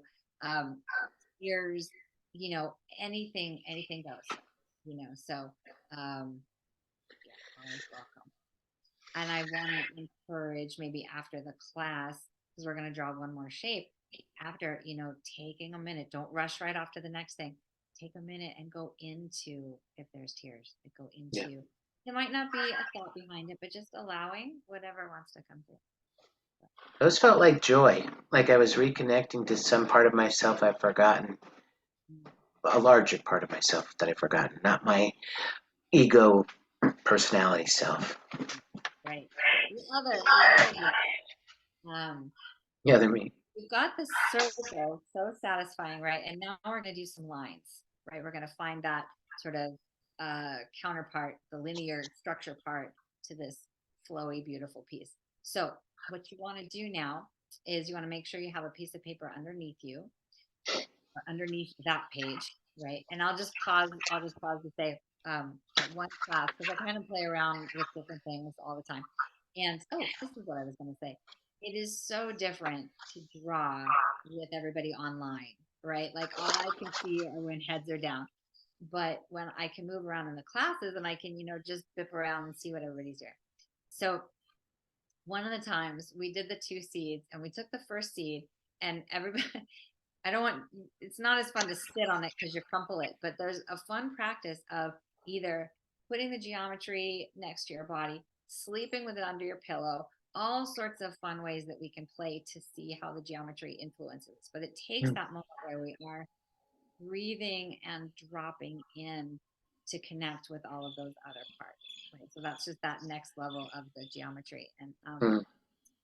Ears, anything goes. So, always welcome. And I want to encourage maybe after the class, because we're going to draw one more shape, after, taking a minute, don't rush right off to the next thing. Take a minute and go into, if there's tears, go into, there might not be a thought behind it, but just allowing whatever wants to come through. Those felt like joy, like I was reconnecting to some part of myself I've forgotten. a larger part of myself that I've forgotten, not my ego personality self. Right. The other me. The other me. We've got the circle, so satisfying, right? And now we're going to do some lines, right? We're going to find that sort of counterpart, the linear structure part to this flowy, beautiful piece. So what you want to do now is you want to make sure you have a piece of paper underneath you, or underneath that page, right? And I'll just pause to say, at one class, because I kind of play around with different things all the time. And oh, this is what I was going to say. It is so different to draw with everybody online, right? Like all I can see are when heads are down. But when I can move around in the classes and I can, just bip around and see what everybody's doing. So one of the times we did the 2 seeds and we took the first seed and everybody, I don't want, it's not as fun to sit on it because you crumple it, but there's a fun practice of either putting the geometry next to your body, sleeping with it under your pillow, all sorts of fun ways that we can play to see how the geometry influences. But it takes that moment where we are breathing and dropping in to connect with all of those other parts. Right? So that's just that next level of the geometry. And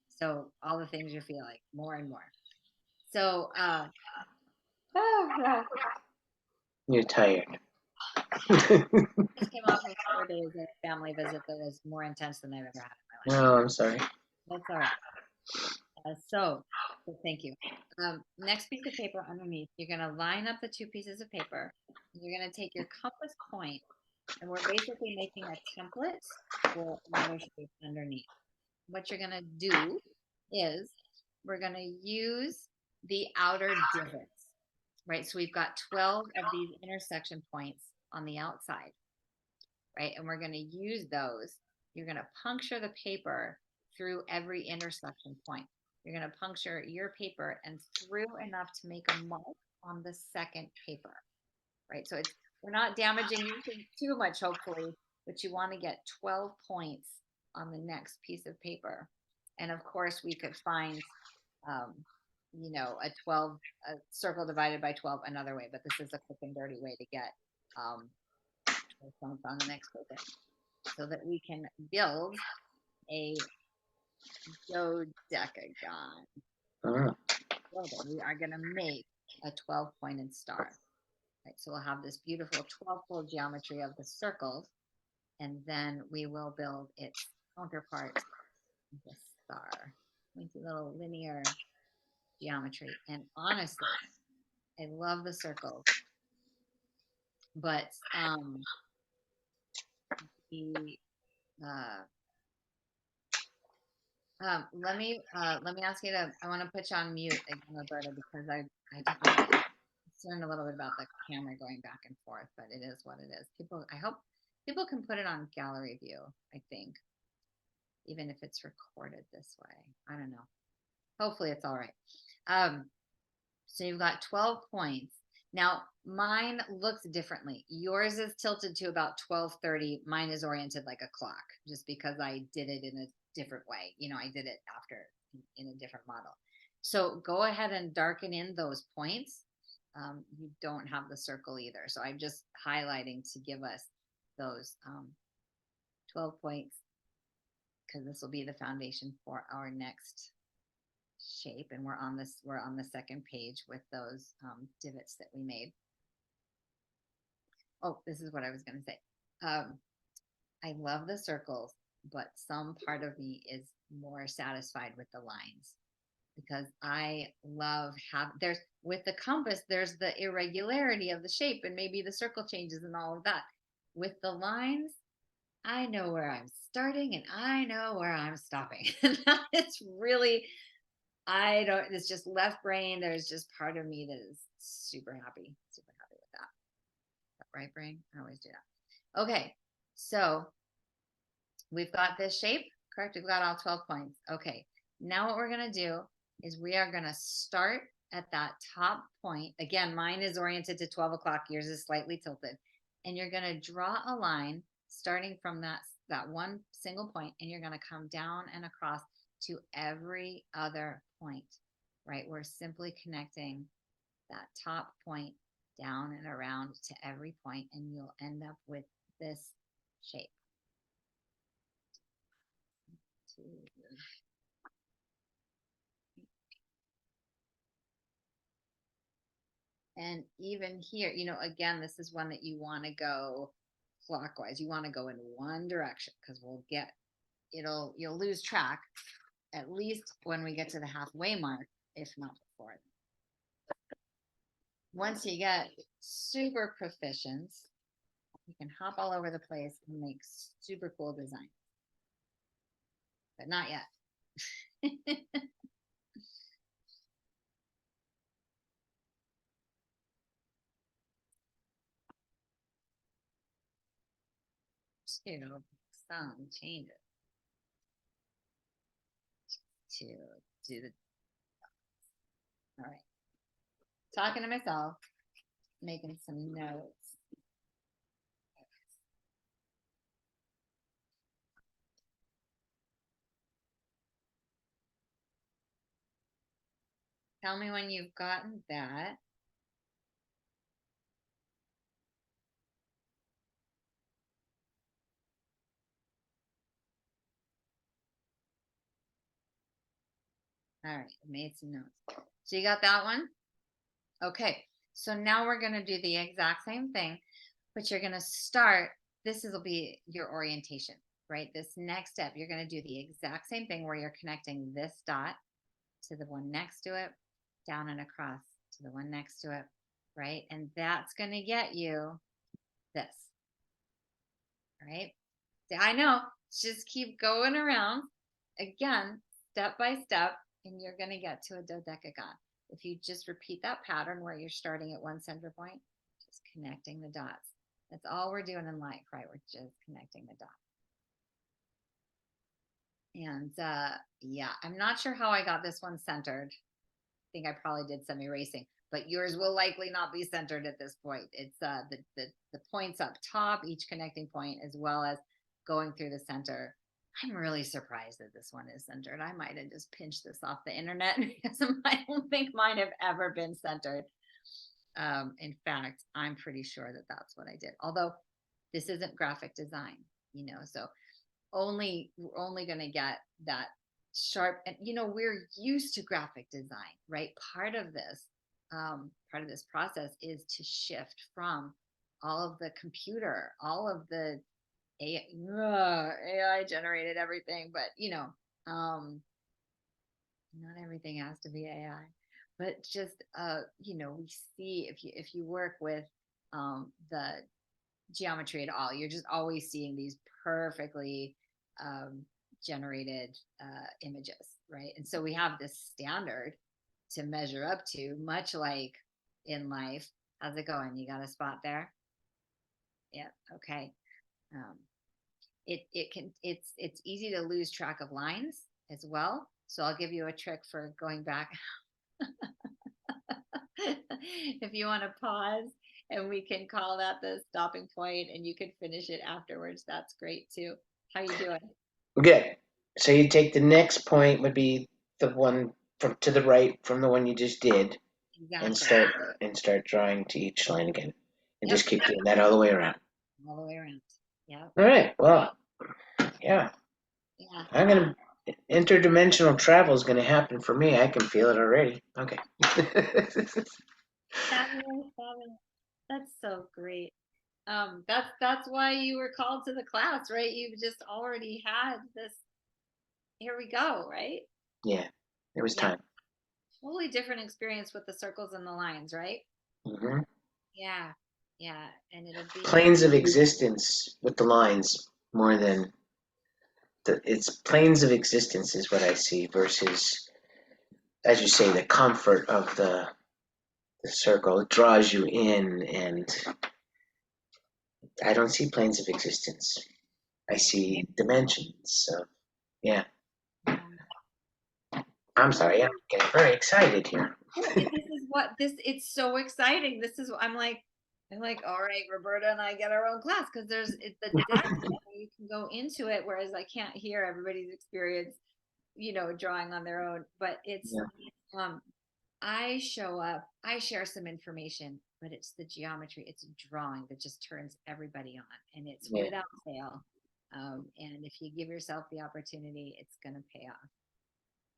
so all the things you feel like more and more. So, You're tired. just came off of 4 days of family visit that was more intense than I've ever had in my life. No, I'm sorry. That's all right. So thank you. Next piece of paper underneath, you're going to line up the 2 pieces of paper. You're going to take your compass point, and we're basically making a template for another shape underneath. What you're going to do is we're going to use the outer divots, right? So we've got 12 of these intersection points on the outside, right? And we're going to use those. You're going to puncture the paper through every intersection point. You're going to puncture your paper and through enough to make a mark on the second paper, right? So we're not damaging anything too much, hopefully, but you want to get 12 points on the next piece of paper. And of course, we could find, a circle divided by 12 another way, but this is a quick and dirty way to get 12 points on the next paper so that we can build a dodecagon. We are going to make a 12-pointed star. Right, so we'll have this beautiful 12-fold geometry of the circles, and then we will build its counterpart, the star. Pointy little linear geometry. And honestly, I love the circles, but let me ask you to. I want to put you on mute again, Roberta, because I'm concerned a little bit about the camera going back and forth, but it is what it is. I hope people can put it on gallery view. I think, even if it's recorded this way, I don't know. Hopefully, it's all right. So you've got 12 points. Now, mine looks differently. Yours is tilted to about 12:30. Mine is oriented like a clock, just because I did it in a different way. I did it after in a different model. So go ahead and darken in those points. You don't have the circle either. So I'm just highlighting to give us those 12 points, because this will be the foundation for our next shape, and we're on the second page with those divots that we made. Oh, this is what I was going to say. I love the circles, but some part of me is more satisfied with the lines, because I love with the compass, there's the irregularity of the shape, and maybe the circle changes and all of that. With the lines, I know where I'm starting and I know where I'm stopping. It's really, it's just left brain. There's just part of me that is super happy with that. Right brain? I always do that. Okay. So we've got this shape, correct? We've got all 12 points. Okay. Now what we're going to do is we are going to start at that top point. Again, mine is oriented to 12 o'clock. Yours is slightly tilted. And you're going to draw a line starting from that one single point, and you're going to come down and across to every other point, right? We're simply connecting that top point down and around to every point, and you'll end up with this shape. And even here, again, this is one that you want to go clockwise. You want to go in one direction, because you'll lose track at least when we get to the halfway mark, if not before. Once you get super proficient, you can hop all over the place and make super cool designs. But not yet. Some changes to do the. All right. Talking to myself, making some notes. Tell me when you've gotten that. All right, made some notes. So you got that one? Okay, so now we're going to do the exact same thing, but you're going to start, will be your orientation, right? This next step, you're going to do the exact same thing where you're connecting this dot to the one next to it, down and across to the one next to it, right? And that's going to get you this, right? I know, just keep going around again, step by step, and you're going to get to a dodecagon. If you just repeat that pattern where you're starting at one center point, just connecting the dots. That's all we're doing in life, right? We're just connecting the dots. And yeah, I'm not sure how I got this one centered. I think I probably did some erasing, but yours will likely not be centered at this point. It's the points up top, each connecting point, as well as going through the center. I'm really surprised that this one is centered. I might have just pinched this off the internet because I don't think mine have ever been centered. In fact, I'm pretty sure that that's what I did. Although this isn't graphic design, so we're only going to get that sharp, and we're used to graphic design, right? Part of this process is to shift from all of the computer, all of the AI generated everything, but not everything has to be AI, but just we see if you work with the geometry at all, you're just always seeing these perfectly generated images, right? And so we have this standard to measure up to, much like in life. How's it going? You got a spot there? Yeah. Okay. It's easy to lose track of lines as well. So I'll give you a trick for going back. If you want to pause, and we can call that the stopping point, and you can finish it afterwards, that's great too. How you doing? Good. So you take the next point would be the one from to the right from the one you just did, Exactly. and start drawing to each line again, and Yep. just keep doing that all the way around. All the way around. Yeah. All right. Well, yeah. Yeah. I'm gonna interdimensional travel is gonna happen for me. I can feel it already. Okay. Fabulous, fabulous. That's so great. That's why you were called to the class, right? You've just already had this. Here we go, right? Yeah, it was time. Totally different experience with the circles and the lines, right? Mm-hmm. Yeah, yeah, and it'll be Planes of existence with the lines more than it's planes of existence is what I see versus, as you say, the comfort of the circle. It draws you in, and I don't see planes of existence. I see dimensions. So, yeah. I'm sorry, I'm getting very excited here. It's so exciting. This is what I'm like, all right, Roberta and I get our own class, because it's the depth you can go into it, whereas I can't hear everybody's experience, drawing on their own. But it's I show up, I share some information, but it's the geometry, it's drawing that just turns everybody on, and it's Yeah. without fail. And if you give yourself the opportunity, it's going to pay off.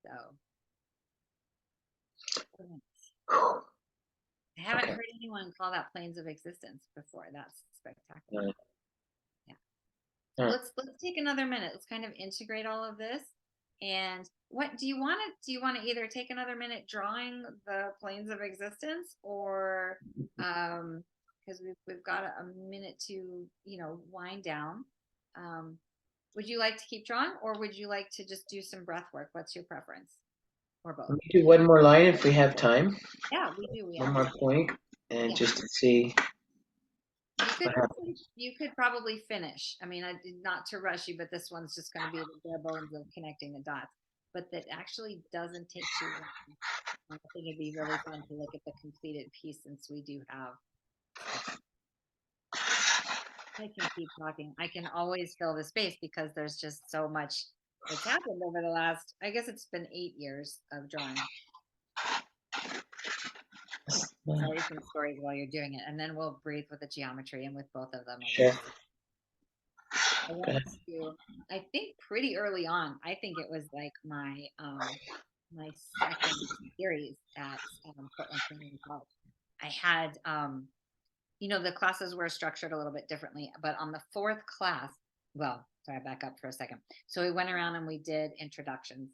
So I haven't Okay. heard anyone call that planes of existence before. That's spectacular. Yeah. Yeah. So Yeah. let's take another minute. Let's kind of integrate all of this. And what do you want to do? You want to either take another minute drawing the planes of existence, or because we've got a minute to wind down. Would you like to keep drawing, or would you like to just do some breath work? What's your preference? Or both? Let me do one more line if we have time. Yeah, we do. We One have more time. point, and Yeah. just to see You what happens. could probably finish. I mean, I did not to rush you, but this one's just going to be the bare bones of connecting the dots. But that actually doesn't take too long. I think it'd be really fun to look at the completed piece, since we do have. I can keep talking. I can always fill the space because there's just so much that's happened over the last, I guess it's been 8 years of drawing. Tell you some stories while you're doing it, and then we'll breathe with the geometry and with both of them. Sure. I went to, I think pretty early on, I think it was like my second series at Portland Community College. I had the classes were structured a little bit differently, but on the fourth class, well, sorry, back up for a second. So we went around and we did introductions,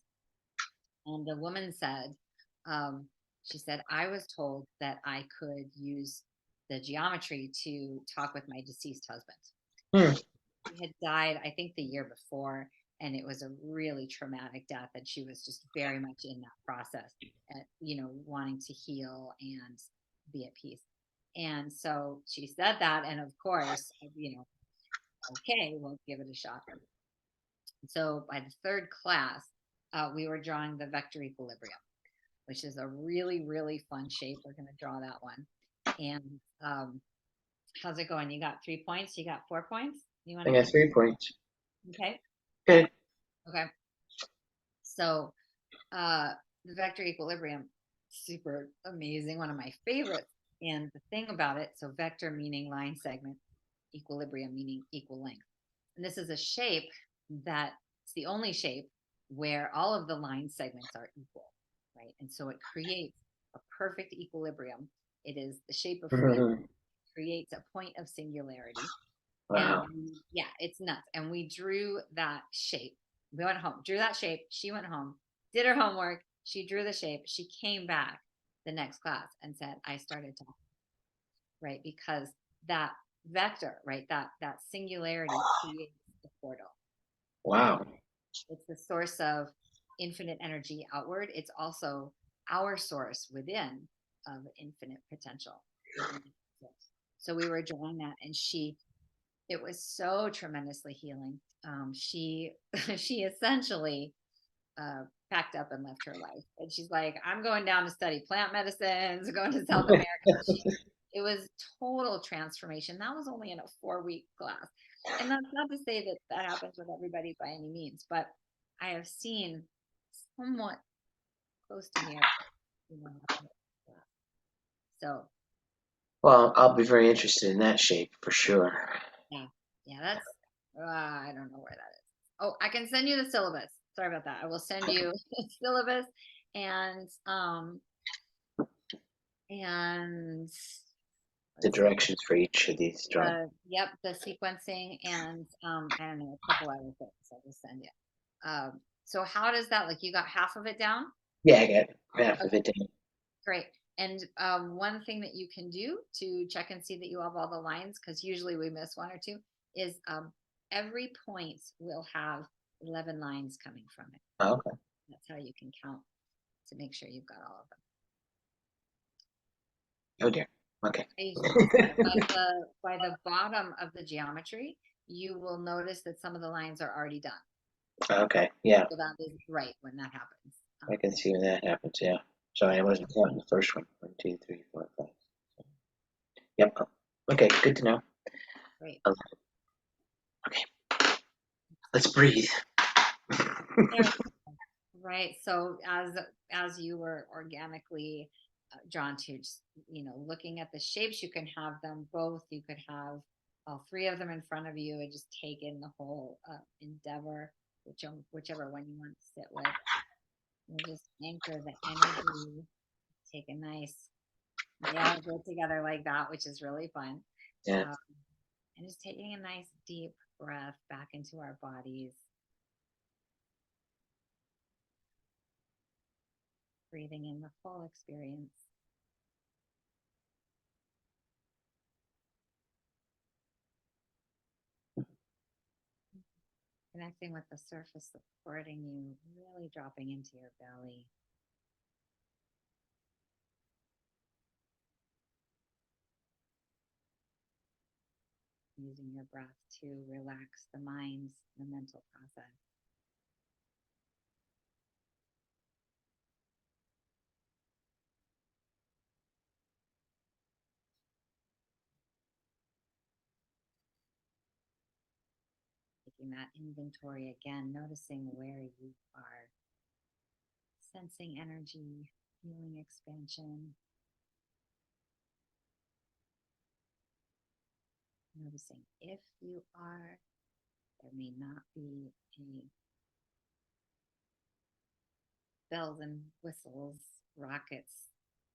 and the woman said, she said, I was told that I could use the geometry to talk with my deceased husband. Hmm. He had died, I think, the year before, and it was a really traumatic death, and she was just very much in that process, wanting to heal and be at peace. And so she said that, and of course, okay, we'll give it a shot. So by the third class, we were drawing the vector equilibrium, which is a really, really fun shape. We're going to draw that one. And how's it going? You got 3 points? You got 4 points? You want I to got 3 points. Okay. Good. Okay. So the vector equilibrium, super amazing, one of my favorites. And the thing about it, so vector meaning line segment, equilibrium meaning equal length. And this is a shape that it's the only shape where all of the line segments are equal, right? And so it creates a perfect equilibrium. It is the shape of freedom, creates a point of singularity. Wow. And yeah, it's nuts. And we drew that shape. We went home, drew that shape. She went home, did her homework. She drew the shape. She came back the next class and said, I started talking, right? Because that vector, right? That singularity creates the portal. Wow. It's the source of infinite energy outward. It's also our source within of infinite potential. So we were drawing that, and it was so tremendously healing. She she essentially packed up and left her life, and she's like, I'm going down to study plant medicines, going to South America. It was total transformation. That was only in a 4-week class, and that's not to say that that happens with everybody by any means, but I have seen somewhat close to me. So Well, I'll be very interested in that shape for sure. yeah, that's I don't know where that is. Oh, I can send you the syllabus. Sorry about that. I will send you the syllabus and and The directions for each of these drawings. yep, the sequencing and I don't know, a couple other things I'll just send you. So how does that, like, you got half of it down? Yeah, I got half of it down. Great. And one thing that you can do to check and see that you have all the lines, because usually we miss one or two, is every point will have 11 lines coming from it. Oh, okay. That's how you can count to make sure you've got all of them. Oh dear. Okay. By the bottom of the geometry, you will notice that some of the lines are already done. Okay. Yeah. So that is right when that happens. I can see when that happens. Yeah. Sorry, I wasn't counting the first one. 1, 2, 3, 4, 5. Yep. Okay. Good to know. Great. Okay. Let's breathe. Right. So as you were organically drawn to. Just, looking at the shapes, you can have them both. You could have all three of them in front of you and just take in the whole endeavor, whichever one you want to sit with. And just anchor the energy. Take a nice, they all go together like that, which is really fun. Yeah. And just taking a nice deep breath back into our bodies. Breathing in the full experience. Connecting with the surface supporting you, really dropping into your belly. Using your breath to relax the mind's, the mental process. Taking that inventory again, noticing where you are. Sensing energy, feeling expansion. Noticing if you are, there may not be any bells and whistles, rockets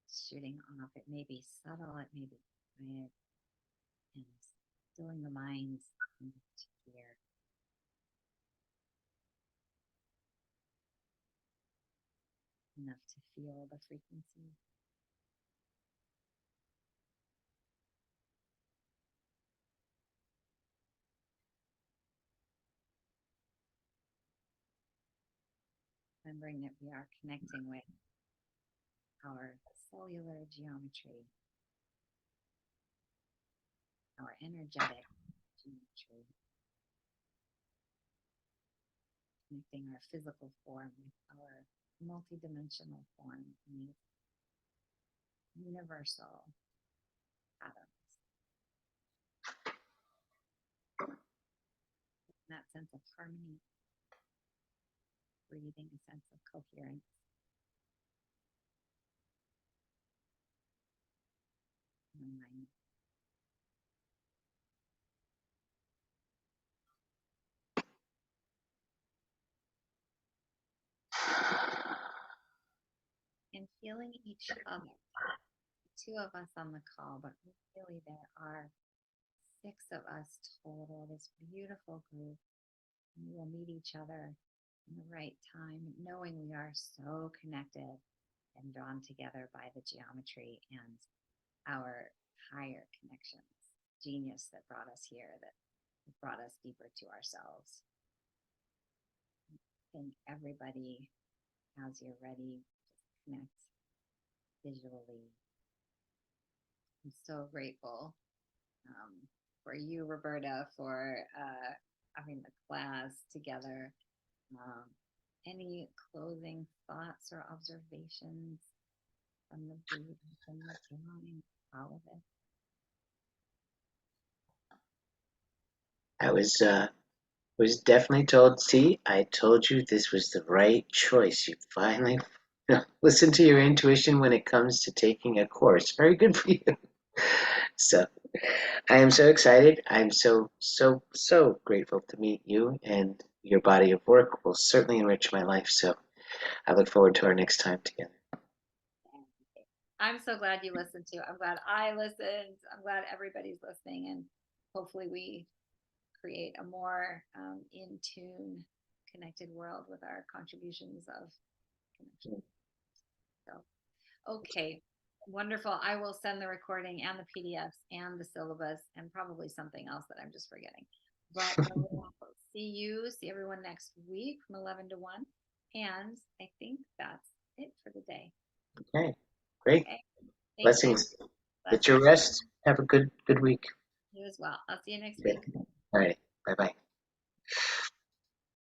shooting off. It may be subtle, it may be quiet, and stilling the minds to hear. Enough to feel the frequency. Remembering that we are connecting with our cellular geometry, our energetic geometry, connecting our physical form with our multidimensional form and universal atoms. That sense of harmony, breathing, a sense of coherence. Alignment. And feeling each other. 2 of us on the call, but really there are 6 of us total, this beautiful group. And we will meet each other in the right time, knowing we are so connected and drawn together by the geometry and our higher connections, genius that brought us here, that brought us deeper to ourselves. I think everybody, as you're ready, just connect visually. I'm so grateful for you, Roberta, for having the class together. Any closing thoughts or observations from the breathing, from the drawing, all of it? I was definitely told, see, I told you this was the right choice. You finally listen to your intuition when it comes to taking a course. Very good for you. So I am so excited. I'm so grateful to meet you, and your body of work will certainly enrich my life. So I look forward to our next time together. I'm so glad you listened to. I'm glad I listened. I'm glad everybody's listening, and hopefully we create a more in tune, connected world with our contributions of connection. So, okay, wonderful. I will send the recording and the PDFs and the syllabus and probably something else that I'm just forgetting. But we'll see everyone next week from 11 to 1. And I think that's it for the day. Okay, great. Okay. Blessings. Get your rest. Have a good week. You as well. I'll see you next week. All right. Bye-bye.